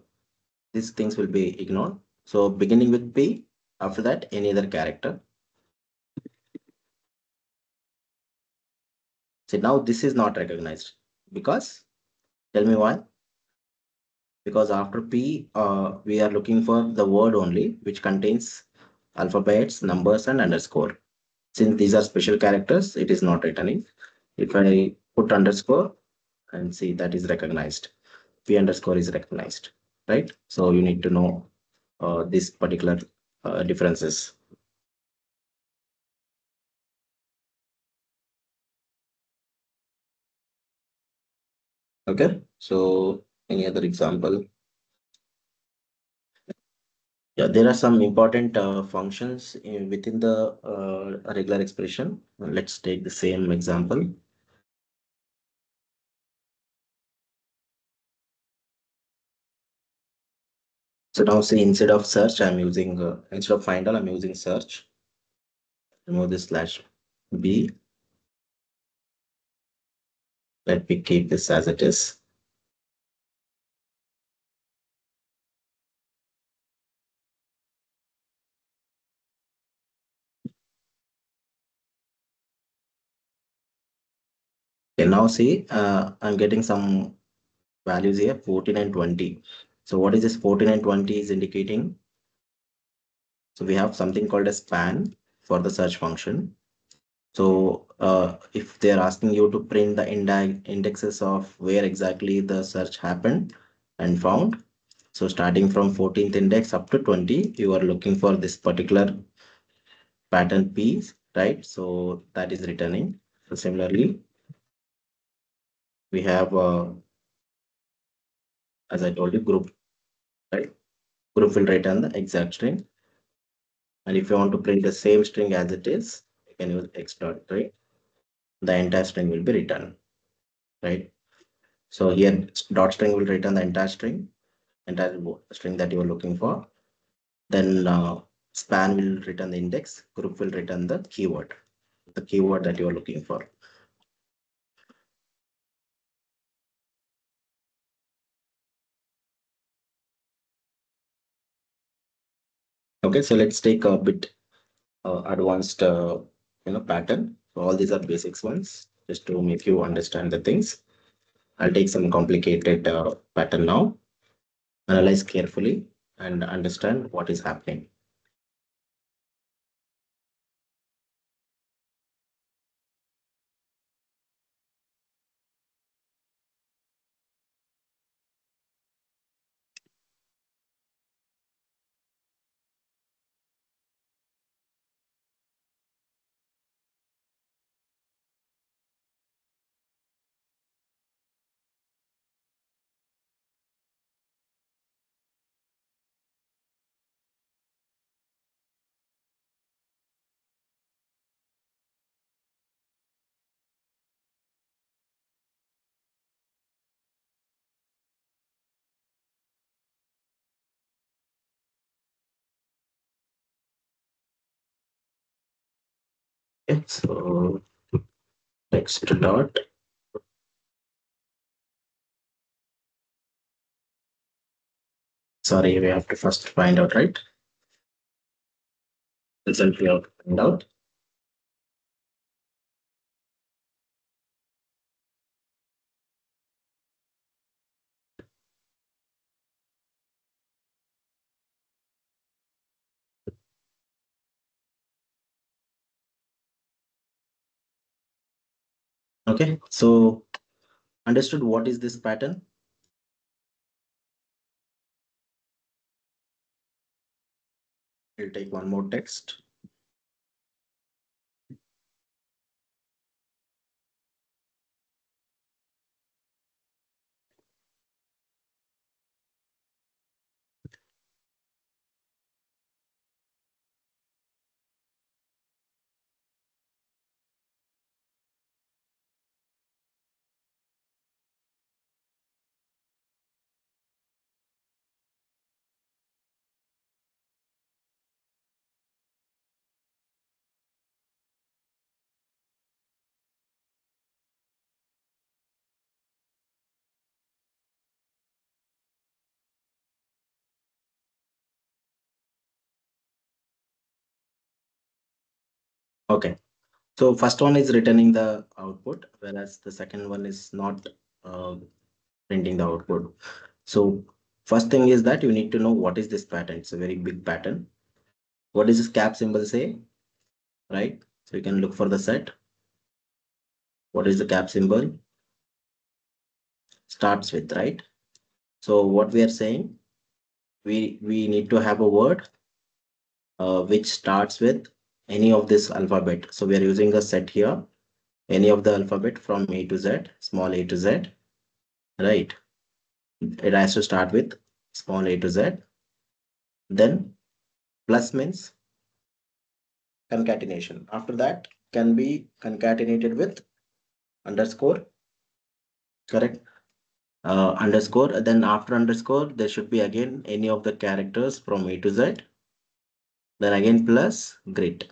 [SPEAKER 1] These things will be ignored. So beginning with P, after that, any other character. So now this is not recognized because, tell me why? Because after P, we are looking for the word only, which contains alphabets, numbers, and underscore. Since these are special characters, it is not returning. If I put underscore and see, that is recognized. P underscore is recognized, right? So you need to know this particular differences. Okay. So any other example? Yeah, there are some important functions within the regular expression. Let's take the same example. So now see, instead of search, I'm using, instead of find all, I'm using search. Remove this slash B. Let me keep this as it is. Okay, now see, I'm getting some values here, 14 and 20. So what is this 14 and 20 is indicating? So we have something called a span for the search function. So if they're asking you to print the indexes of where exactly the search happened and found, so starting from 14th index up to 20, you are looking for this particular pattern piece, right? So that is returning. So similarly, we have, as I told you, group, right? Group will return the exact string. And if you want to print the same string as it is, you can use x dot three. The entire string will be returned, right? So here dot string will return the entire string that you are looking for. Then span will return the index, group will return the keyword that you are looking for. Okay, so let's take a bit advanced pattern. So all these are basics ones, just to make you understand the things. I'll take some complicated pattern now. Analyze carefully and understand what is happening. Okay, so text dot. Sorry, we have to first find out, right? Result we have to find out. Okay, so understood what is this pattern? We'll take one more text. Okay. So first one is returning the output, whereas the second one is not uh, printing the output. So first thing is that you need to know what is this pattern. It's a very big pattern. What does this cap symbol say, right? So you can look for the set. What is the cap symbol? Starts with, right? So what we are saying, we need to have a word which starts with any of this alphabet. So we are using a set here, any of the alphabet from A to Z, small a to Z, right? It has to start with small a to Z. Then plus means concatenation. After that can be concatenated with underscore, correct? Underscore. Then after underscore, there should be again any of the characters from A to Z. Then again plus grid.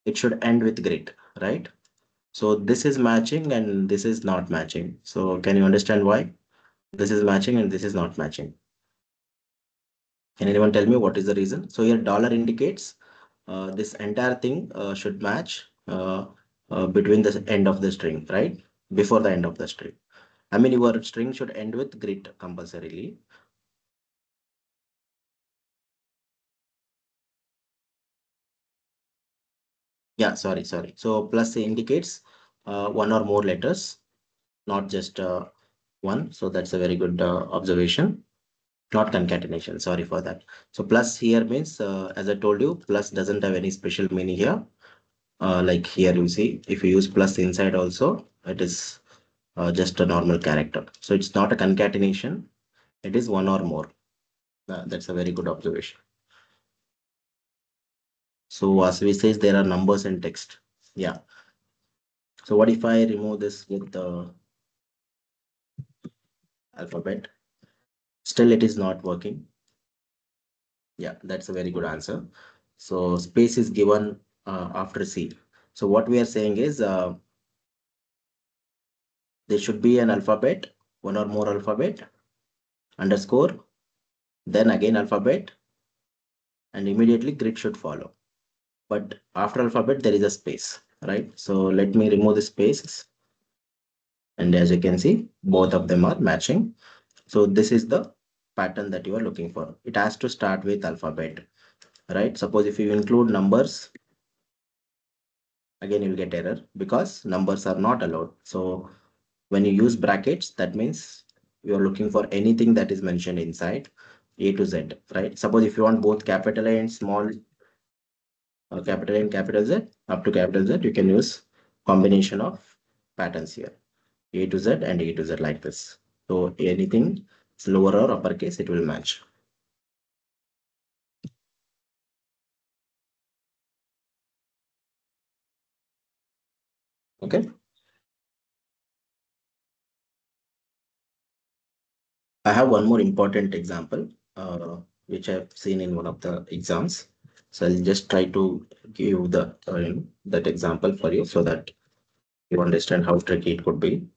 [SPEAKER 1] It should end with grid, right? So this is matching and this is not matching. So can you understand why? This is matching and this is not matching. Can anyone tell me what is the reason? So here dollar indicates this entire thing should match between the end of the string, right? Before the end of the string. I mean, your string should end with grid compulsorily. Yeah, sorry. So plus indicates one or more letters, not just one. So that's a very good observation. Not concatenation. Sorry for that. So plus here means, as I told you, plus doesn't have any special meaning here. Like here you see, if you use plus inside also, it is just a normal character. So it's not a concatenation. It is one or more. That's a very good observation. So as we says, there are numbers and text. Yeah. So what if I remove this with the alphabet? Still, it is not working. Yeah, that's a very good answer. So space is given after C. So what we are saying is there should be an alphabet, one or more alphabet, underscore, then again alphabet, and immediately grid should follow. But after alphabet, there is a space, right? So let me remove the spaces. And as you can see, both of them are matching. So this is the pattern that you are looking for. It has to start with alphabet, right? Suppose if you include numbers, again you'll get error because numbers are not allowed. So when you use brackets, that means you're looking for anything that is mentioned inside A to Z, right? Suppose if you want both capital A and small capital A and capital Z up to capital Z, you can use combination of patterns here, A to Z and A to Z like this. So anything is lower or uppercase, it will match. Okay. I have one more important example, which I've seen in one of the exams. So I'll just try to give the that example for you so that you understand how tricky it could be.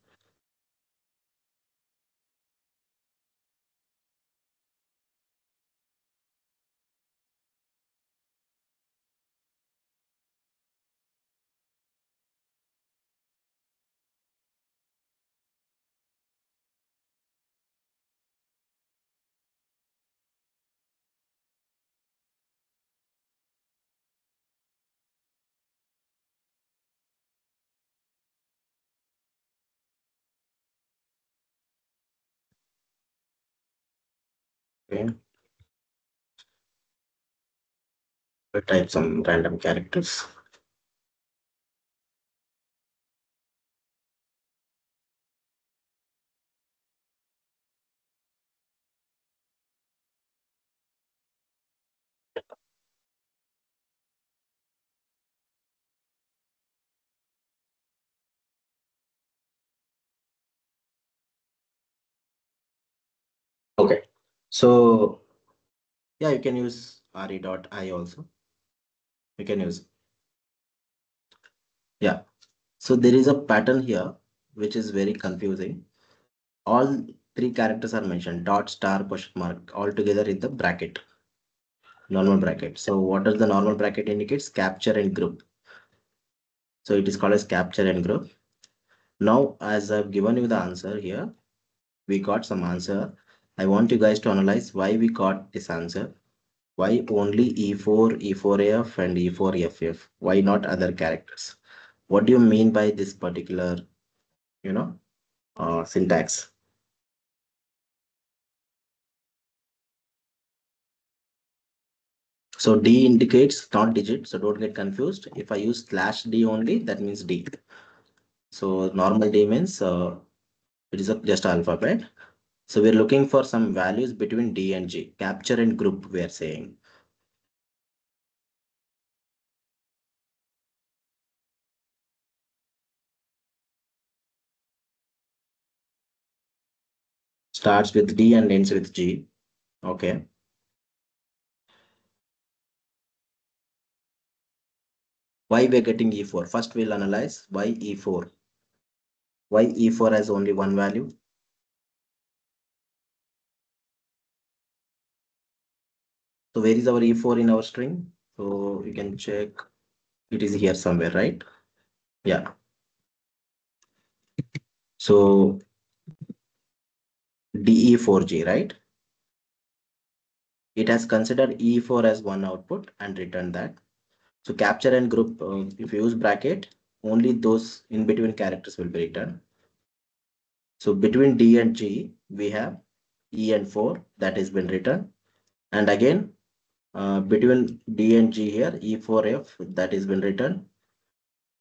[SPEAKER 1] Okay, we'll type some random characters. Okay, so yeah, you can use re.I also. You can use, yeah. So there is a pattern here which is very confusing. All three characters are mentioned, dot, star, question mark, all together in the bracket. Normal bracket. So what does the normal bracket indicates? Capture and group. So it is called as capture and group. Now, as I've given you the answer here, we got some answer. I want you guys to analyze why we got this answer. Why only E4, E4F and E4FF? Why not other characters? What do you mean by this particular, you know, syntax? So D indicates not digit, so don't get confused. If I use slash D only, that means D. So normal D means it is just alphabet. So we're looking for some values between D and G. Capture and group, we are saying. Starts with D and ends with G. Okay. Why we're getting E4? First, we'll analyze why E4. Why E4 has only one value? So where is our E4 in our string? So you can check. It is here somewhere, right? Yeah. So DE4G, right? It has considered E4 as one output and returned that. So capture and group, if you use bracket, only those in between characters will be returned. So between D and G, we have E and 4 that has been written. And again, between D and G here, E4F that has been written.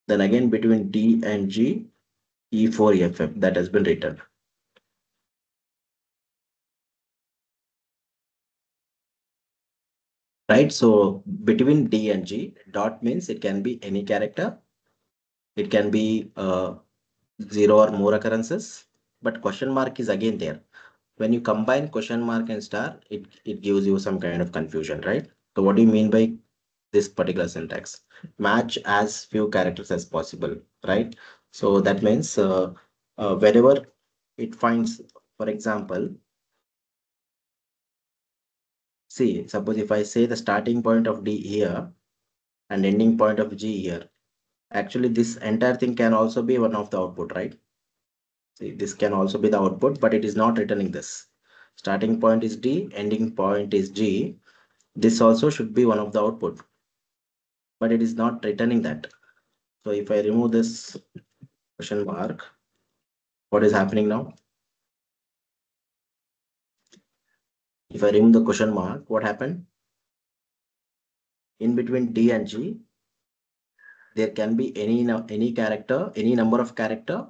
[SPEAKER 1] Then again, between D and G, E4FF that has been written. Right? So between D and G, dot means it can be any character. It can be zero or more occurrences, but question mark is again there. When you combine question mark and star, it gives you some kind of confusion, right? So what do you mean by this particular syntax? Match as few characters as possible, right? So that means wherever it finds, for example, see, suppose if I say the starting point of D here and ending point of G here, actually this entire thing can also be one of the output, right? See, this can also be the output, but it is not returning this. Starting point is D, ending point is G. This also should be one of the output, but it is not returning that. So if I remove this question mark, what is happening now? If I remove the question mark, what happened? In between D and G, there can be any character, any number of character,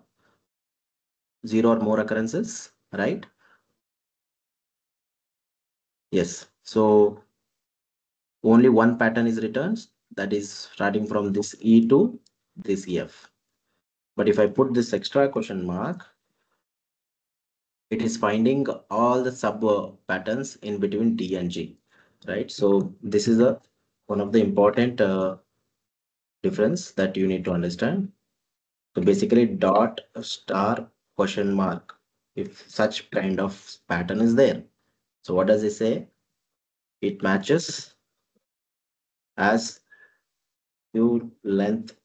[SPEAKER 1] zero or more occurrences, right? Yes. So only one pattern is returned, that is starting from this E to this EF. But if I put this extra question mark, it is finding all the sub patterns in between D and G, right? So this is a one of the important difference that you need to understand. So basically dot star question mark, if such kind of pattern is there. So what does it say? It matches as few length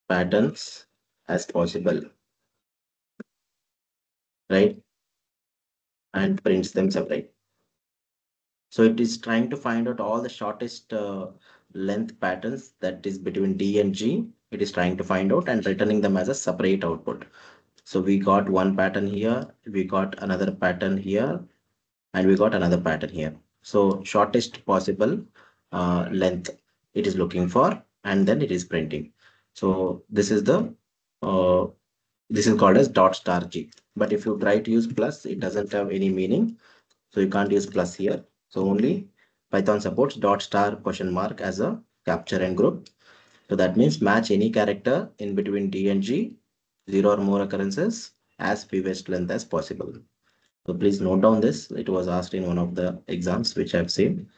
[SPEAKER 1] patterns as possible, right? And prints them separate. So it is trying to find out all the shortest length patterns that is between D and G. It is trying to find out and returning them as a separate output. So we got one pattern here, we got another pattern here, and we got another pattern here. So shortest possible length it is looking for, and then it is printing. So this is the uh, this is called as dot star G. But if you try to use plus, it doesn't have any meaning. So you can't use plus here. So only Python supports dot star question mark as a capture and group. So that means match any character in between D and G, zero or more occurrences as fewest length as possible. So please note down this. It was asked in one of the exams which I've seen.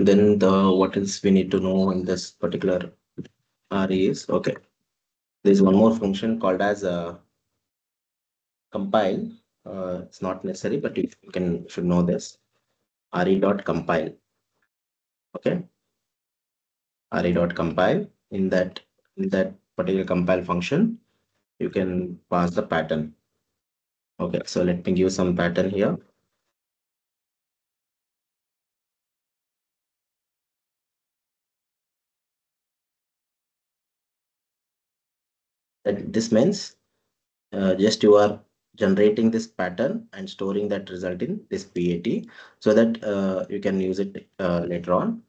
[SPEAKER 1] Then the what else we need to know in this particular array is okay. There's one more function called as compile. It's not necessary, but you can should know this. Re dot compile. Okay, re dot compile. In that particular compile function, you can pass the pattern. Okay, so let me give some pattern here. That this means just you are generating this pattern and storing that result in this PAT so that you can use it later on.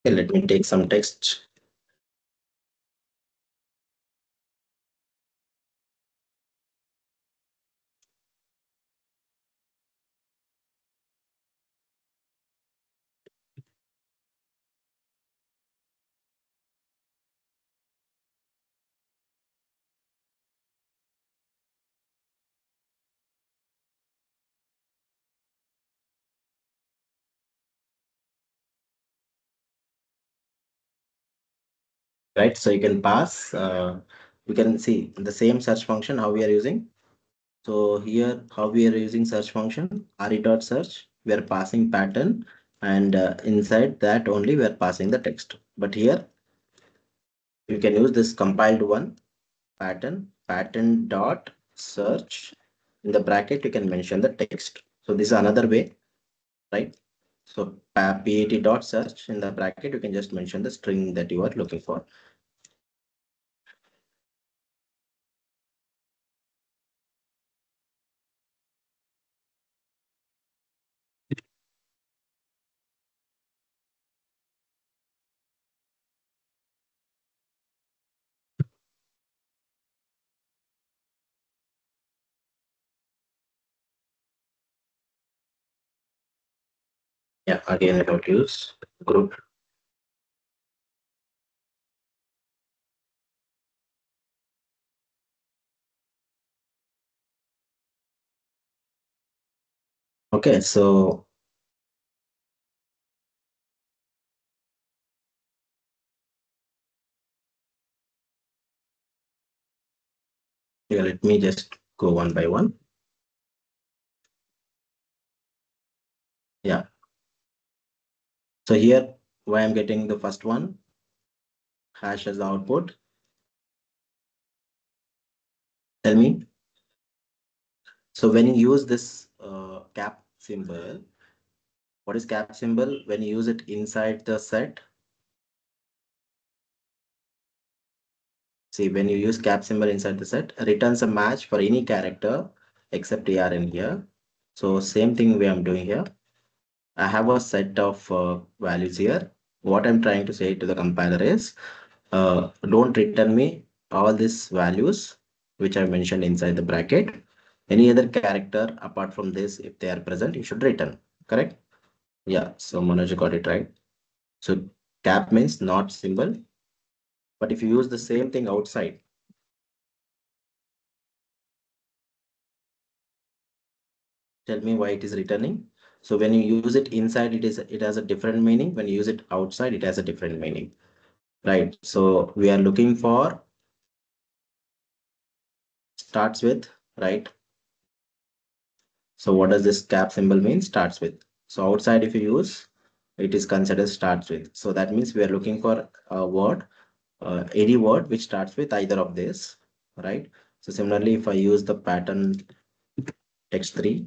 [SPEAKER 1] Okay, let me take some text. Right? So you can pass, you can see the same search function how we are using. So here how we are using search function, re dot search, we are passing pattern and inside that only we are passing the text. But here you can use this compiled one pattern dot search. In the bracket you can mention the text. So this is another way, right? So pat dot search in the bracket you can just mention the string that you are looking for. Yeah, again about use group. Okay, so yeah, let me just go one by one. Yeah. So here, why I'm getting the first one, hash as the output. Tell me. So when you use this cap symbol, what is cap symbol? When you use it inside the set, see when you use cap symbol inside the set, returns a match for any character except AR in here. So same thing we am doing here. I have a set of values here. What I'm trying to say to the compiler is, don't return me all these values which I mentioned inside the bracket. Any other character apart from this, if they are present, you should return. Correct? Yeah. So Manoj got it right. So cap means not symbol, but if you use the same thing outside, tell me why it is returning. So when you use it inside, it has a different meaning. When you use it outside, it has a different meaning. Right. So we are looking for starts with, right? So what does this cap symbol mean? Starts with. So outside, if you use, it is considered starts with. So that means we are looking for a word, any word which starts with either of this, right? So similarly, if I use the pattern text 3,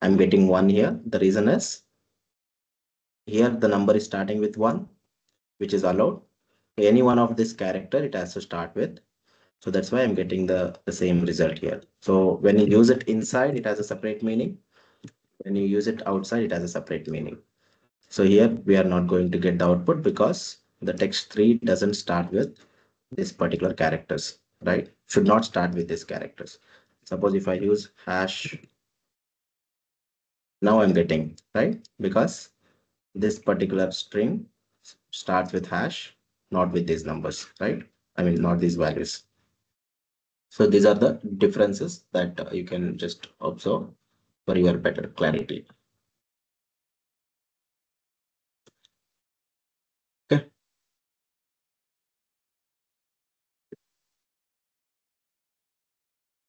[SPEAKER 1] I'm getting 1 here. The reason is here the number is starting with 1, which is allowed. Any one of this character, it has to start with. So that's why I'm getting the same result here. So when you use it inside, it has a separate meaning. When you use it outside, it has a separate meaning. So here we are not going to get the output because the text 3 doesn't start with this particular characters, right? Should not start with these characters. Suppose if I use hash Now I'm getting, right? Because this particular string starts with hash, not with these numbers, right? I mean, not these values. So these are the differences that you can just observe for your better clarity. Okay.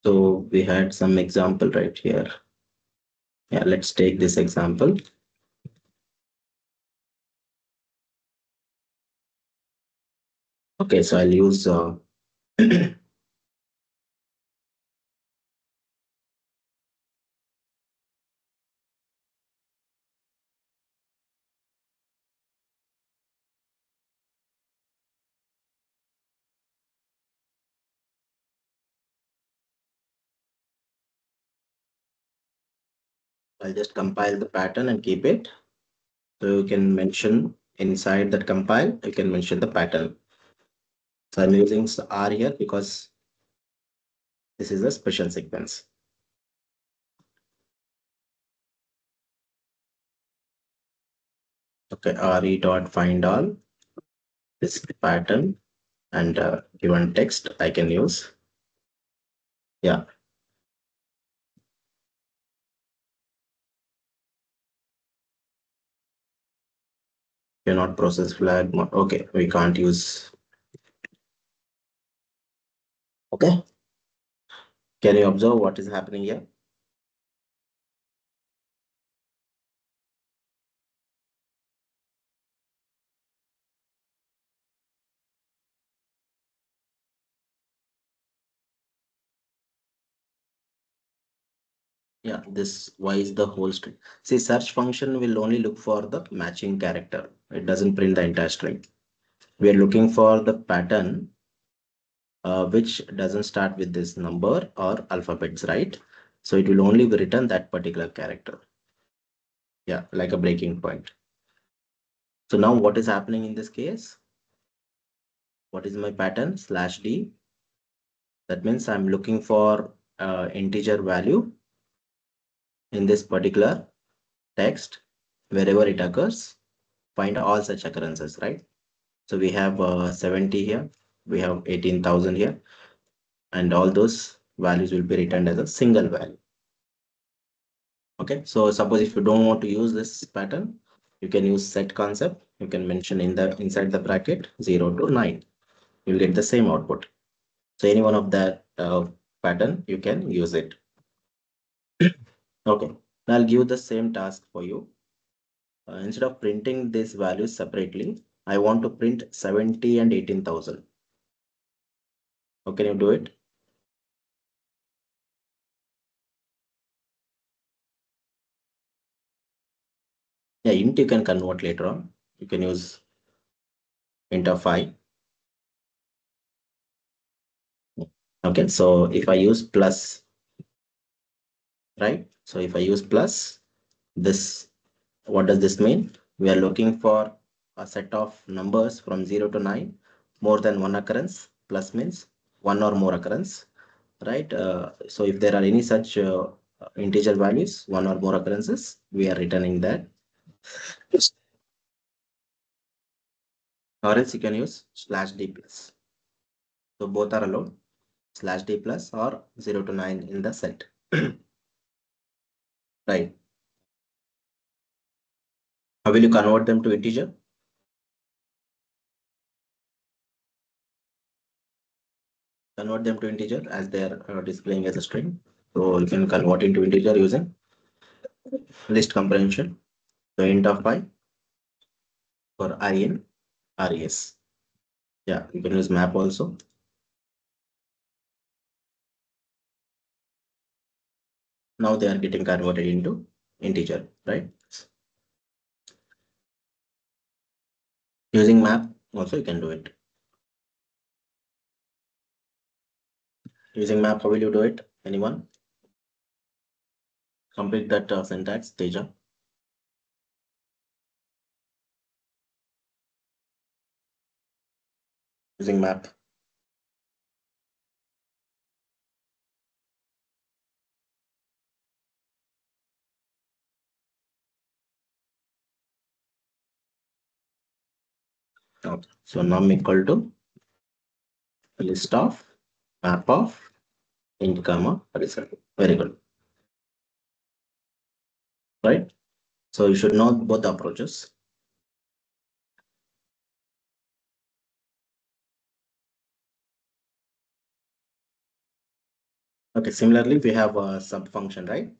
[SPEAKER 1] So we had some example right here. Yeah, let's take this example. Okay, so I'll use I'll just compile the pattern and keep it. So you can mention inside that compile, you can mention the pattern. So I'm using R here because this is a special sequence. Okay, re dot find all this pattern and given text I can use. Yeah, cannot process flag. Okay, we can't use. Okay, can you observe what is happening here? Yeah, this why is the whole string. See, search function will only look for the matching character. It doesn't print the entire string. We are looking for the pattern which doesn't start with this number or alphabets, right? So it will only return that particular character. Yeah, like a breaking point. So now what is happening in this case? What is my pattern? Slash D. That means I'm looking for integer value in this particular text wherever it occurs. Find all such occurrences, right? So we have 70 here. We have 18,000 here. And all those values will be returned as a single value. Okay, so suppose if you don't want to use this pattern, you can use set concept. You can mention in the inside the bracket 0 to 9. You'll get the same output. So any one of that pattern, you can use it. Okay, now I'll give the same task for you. Instead of printing these values separately, I want to print 70 and 18,000. How can you do it? Yeah, int you can convert later on. You can use int of I. Okay, so if I use plus, right? So if I use plus, this, what does this mean? We are looking for a set of numbers from 0 to 9, more than one occurrence. Plus means one or more occurrence, right? So if there are any such integer values, one or more occurrences, we are returning that. Or else you can use slash d plus. So both are allowed, slash d plus or 0 to 9 in the set. Right. How will you convert them to integer? Convert them to integer as they are displaying as a string. So you can convert into integer using list comprehension. So int of I for I in res. Yeah, you can use map also. Now they are getting converted into integer, right? Using map also you can do it. Using map, how will you do it? Anyone? Complete that syntax, Teja. Using map. Okay. So num equal to list of map of int comma result. Very good. Right? So you should know both the approaches. Okay, similarly, we have a sub function, right?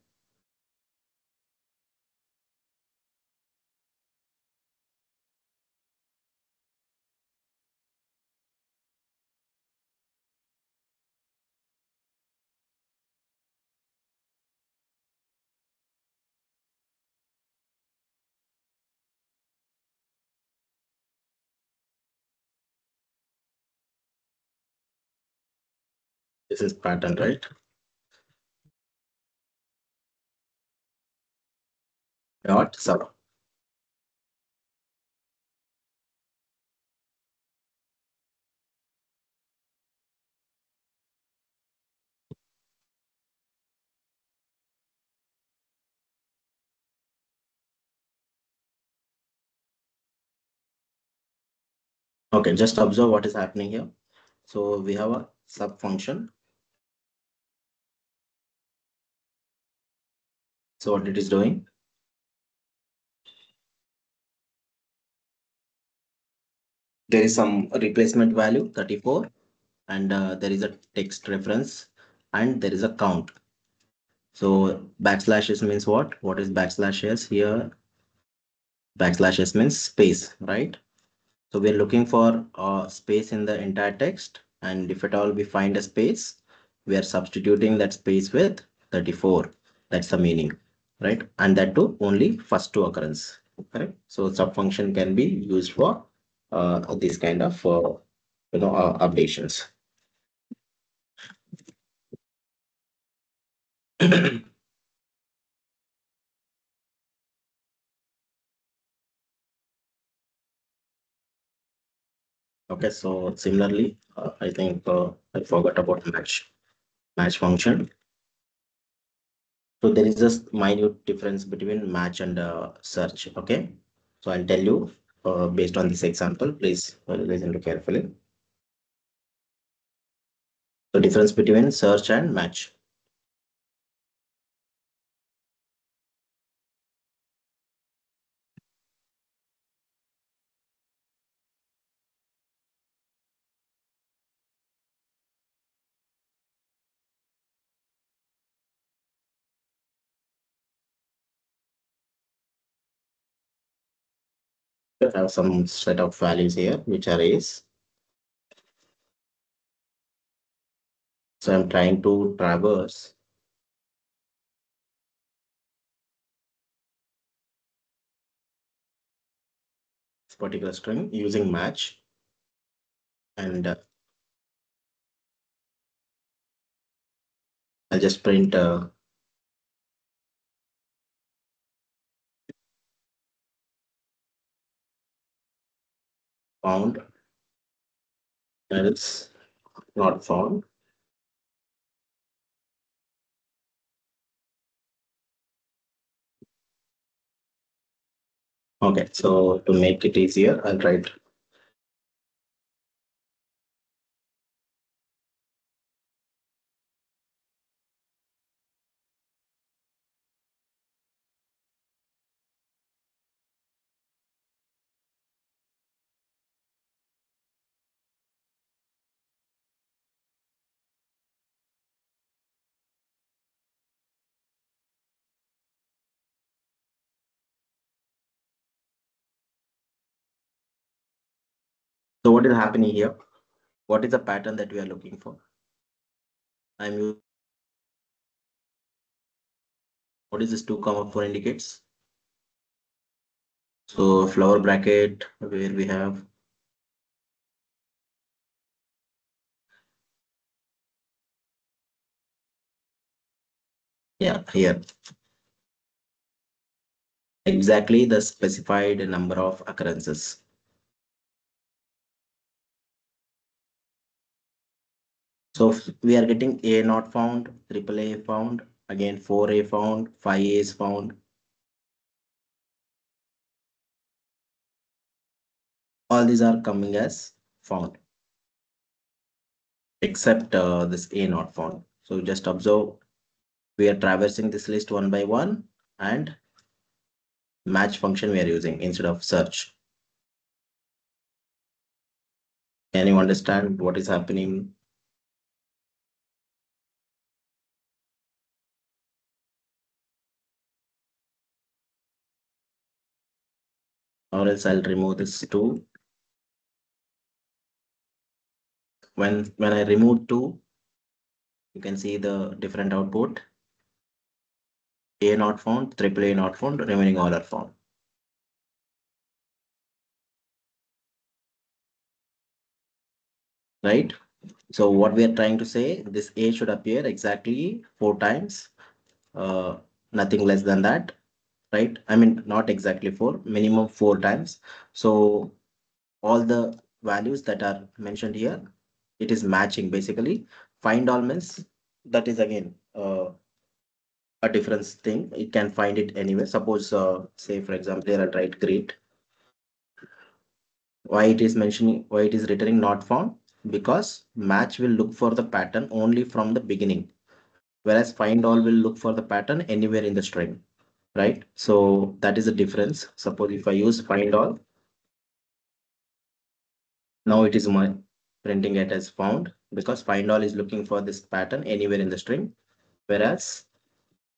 [SPEAKER 1] This is pattern, right? Dot sub. Okay, just observe what is happening here. So we have a sub function. So what it is doing? There is some replacement value 34, and there is a text reference, and there is a count. So backslash s means what? What is backslash s here? Backslash s means space, right? So we're looking for space in the entire text. And if at all we find a space, we are substituting that space with 34. That's the meaning, right? And that too only first two occurrence, correct? So subfunction can be used for this kind of updations. Okay, so similarly, I think I forgot about match function. So there is just minute difference between match and search. Okay, so I'll tell you based on this example. Please listen to carefully. The difference between search and match. I have some set of values here which are A's. So I'm trying to traverse this particular string using match, and I'll just print found, else not found. Okay, so to make it easier, I'll write. So what is happening here? What is the pattern that we are looking for? I'm What is this 2 comma 4 indicates? So flower bracket where we have here exactly the specified number of occurrences. So we are getting A not found, triple A found, again 4A found, 5A is found. All these are coming as found, except this A not found. So just observe, we are traversing this list one by one, and match function we are using instead of search. Can you understand what is happening? Or else I'll remove this 2. When I remove 2, you can see the different output. A not found, triple A not found, remaining all are found. Right? So what we are trying to say, this A should appear exactly 4 times, uh, nothing less than that, right? I mean, not exactly 4, minimum 4 times. So all the values that are mentioned here, it is matching basically. Find all means that is again a different thing. It can find it anywhere. Suppose, say for example, here I'll write great. Why it is mentioning, why it is returning not found? Because match will look for the pattern only from the beginning, whereas find all will look for the pattern anywhere in the string, right? So that is the difference. Suppose if I use find all, now it is my printing it as found, because find all is looking for this pattern anywhere in the string, whereas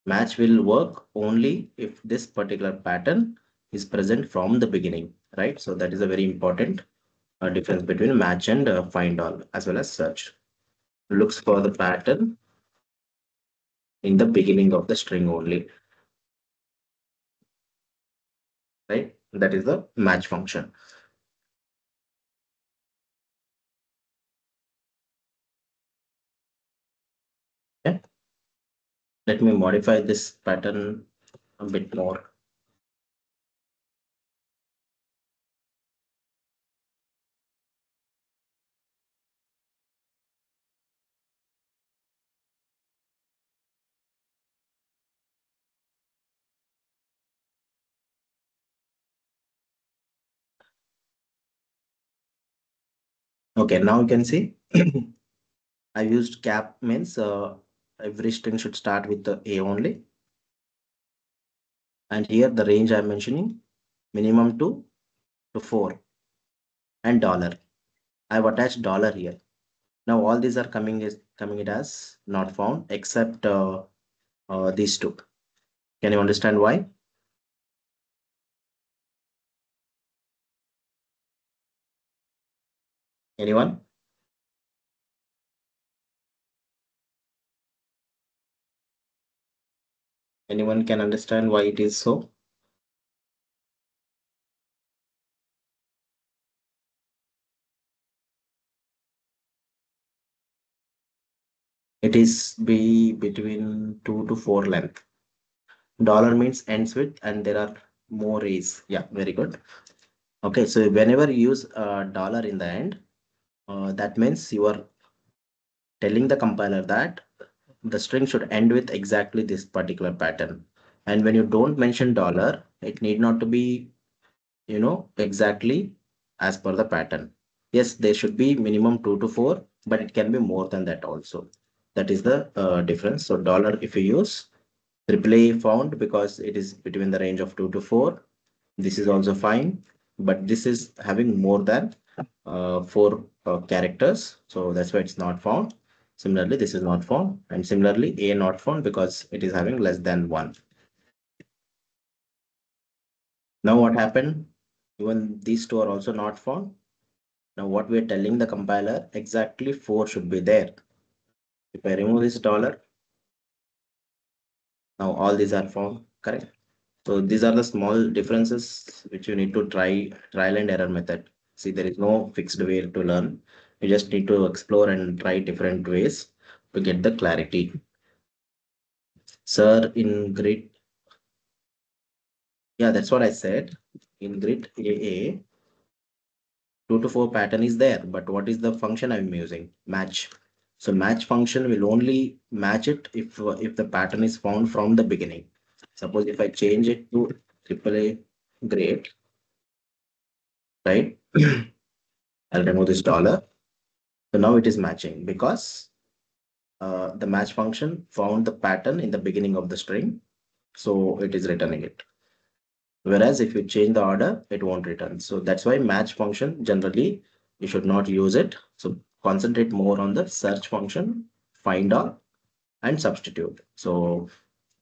[SPEAKER 1] match will work only if this particular pattern is present from the beginning, right? So that is a very important difference between match and find all, as well as search. Looks for the pattern in the beginning of the string only, right? That is the match function. Okay. Let me modify this pattern a bit more. Okay, now you can see I used cap means every string should start with the A only. And here the range I'm mentioning minimum to 4 and dollar. I've attached dollar here. Now all these are coming it as not found except these two. Can you understand why? Anyone? Anyone can understand why it is so? It is be between 2 to 4 length. Dollar means ends with, and there are more A's. Yeah, very good. Okay, so whenever you use dollar in the end, that means you are telling the compiler that the string should end with exactly this particular pattern. And when you don't mention dollar, it need not to be, exactly as per the pattern. Yes, there should be minimum 2 to 4, but it can be more than that also. That is the difference. So dollar, if you use triple A found because it is between the range of 2 to 4, this is also fine, but this is having more than 4 characters, so that's why it's not found. Similarly, this is not found, and similarly A not found because it is having less than 1. Now what happened? Even these two are also not found. Now what we are telling the compiler, exactly 4 should be there. If I remove this dollar, now all these are found, correct? So these are the small differences which you need to trial and error method. See, there is no fixed way to learn. You just need to explore and try different ways to get the clarity. Sir, in grid, yeah, that's what I said. In grid AA, 2 to 4 pattern is there, but what is the function I'm using? Match. So match function will only match it if the pattern is found from the beginning. Suppose if I change it to AAA grade, right? I'll remove this dollar. So now it is matching because the match function found the pattern in the beginning of the string. So it is returning it. Whereas if you change the order, it won't return. So that's why match function generally you should not use it. So concentrate more on the search function, find all, and substitute. So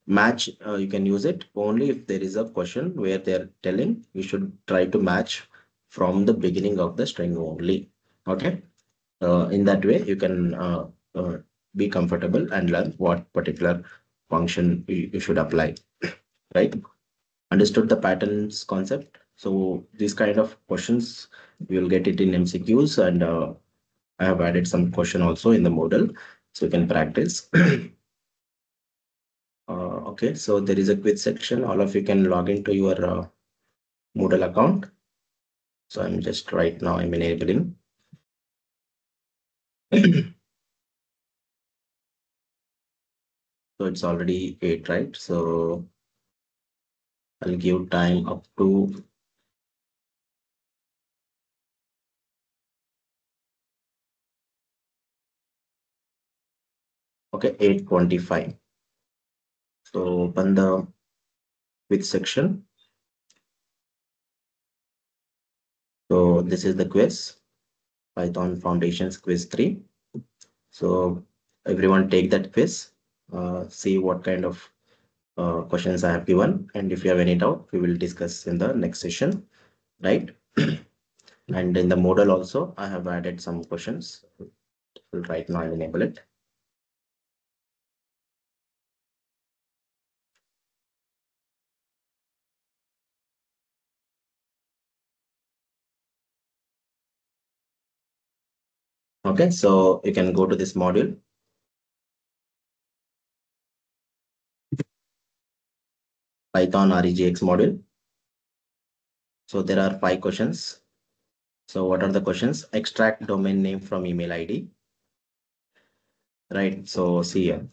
[SPEAKER 1] match, you can use it only if there is a question where they're telling you should try to match from the beginning of the string only. Okay. In that way, you can be comfortable and learn what particular function you should apply, right? Understood the patterns concept. So these kind of questions, you will get it in MCQs, and I have added some question also in the model, so you can practice. Okay, so there is a quiz section. All of you can log into your Moodle account. So I'm just right now I'm enabling. So it's already 8, right? So I'll give time up to okay 8:25. So open the quiz section. So this is the quiz, Python Foundations Quiz 3. So everyone take that quiz, see what kind of questions I have given, and if you have any doubt, we will discuss in the next session, right? And in the model also, I have added some questions. Right now, I'll enable it. Okay, so you can go to this module, Python RegEX module. So there are 5 questions. So what are the questions? Extract domain name from email ID, right? So see here.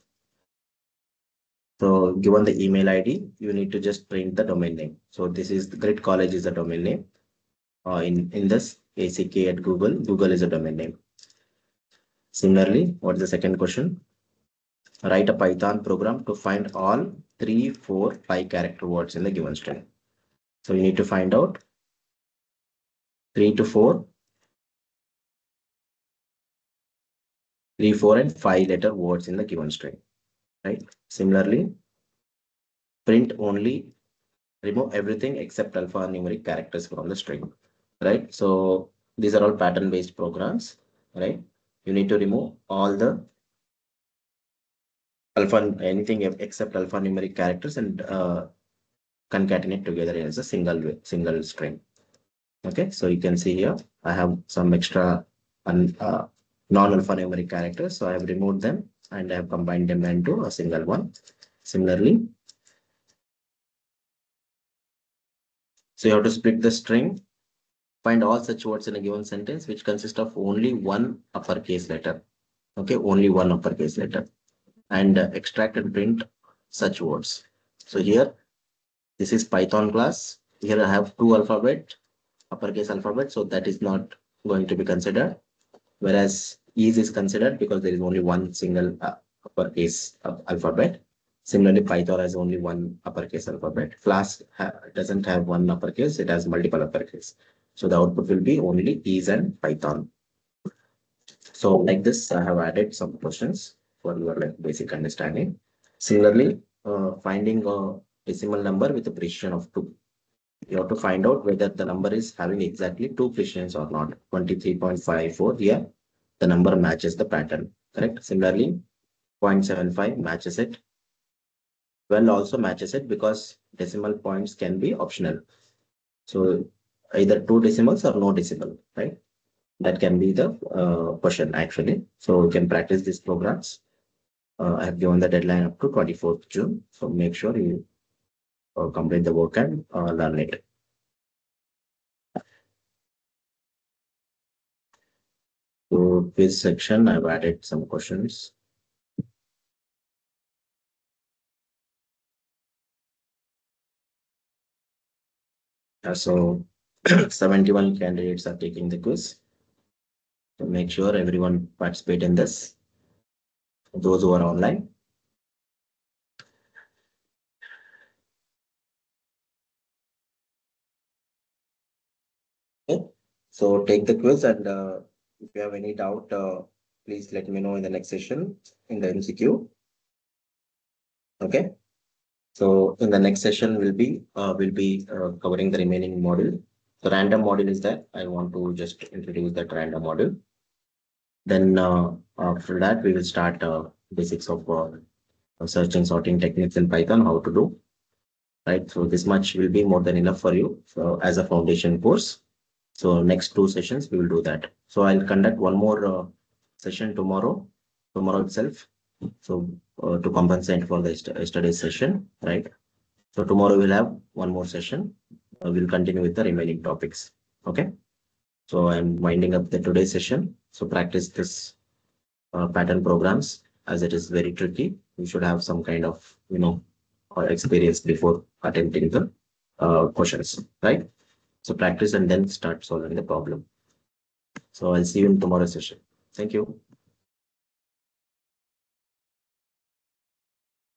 [SPEAKER 1] So given the email ID, you need to just print the domain name. So this is the Grid College is the domain name. In this ACK at Google, Google is a domain name. Similarly, what is the second question? Write a Python program to find all 3, 4, 5 character words in the given string. So you need to find out 3 to 4, 3, 4, and 5 letter words in the given string, right? Similarly, print only, remove everything except alphanumeric characters from the string, right? So these are all pattern based programs, right? You need to remove all the anything except alphanumeric characters and concatenate together as a single string. Okay, so you can see here I have some extra non-alphanumeric characters, so I have removed them and I have combined them into a single one. Similarly, so you have to split the string, find all such words in a given sentence which consist of only one uppercase letter. Okay, only one uppercase letter, and extract and print such words. So here, this is Python class. Here I have 2 uppercase alphabet, so that is not going to be considered. Whereas ease is considered because there is only one single uppercase alphabet. Similarly, Python has only one uppercase alphabet. Flask doesn't have one uppercase, it has multiple uppercase. So the output will be only ease and Python. So like this, I have added some questions for your like basic understanding. Similarly, finding a decimal number with a precision of 2. You have to find out whether the number is having exactly 2 precisions or not. 23.54 here, the number matches the pattern, correct? Similarly, 0.75 matches it. 12 also matches it because decimal points can be optional. So either 2 decimals or no decimal, right? That can be the question actually. So you can practice these programs. I have given the deadline up to 24th June. So make sure you complete the work and learn it. So quiz section, I've added some questions. So 71 candidates are taking the quiz. So make sure everyone participate in this. Those who are online. Okay. So take the quiz, and if you have any doubt, please let me know in the next session in the MCQ. Okay. So in the next session we'll be covering the remaining module. The random module is that I want to just introduce that random module. Then after that we will start basics of search and sorting techniques in Python, how to do. Right. So this much will be more than enough for you. So as a foundation course. So next two sessions we will do that. So I'll conduct one more session tomorrow itself. So to compensate for the yesterday's session, right? So tomorrow we'll have one more session. We'll continue with the remaining topics. Okay. So I'm winding up the today's session. So practice this pattern programs as it is very tricky. You should have some kind of, experience before attempting the questions, right? So practice and then start solving the problem. So I'll see you in tomorrow's session. Thank you.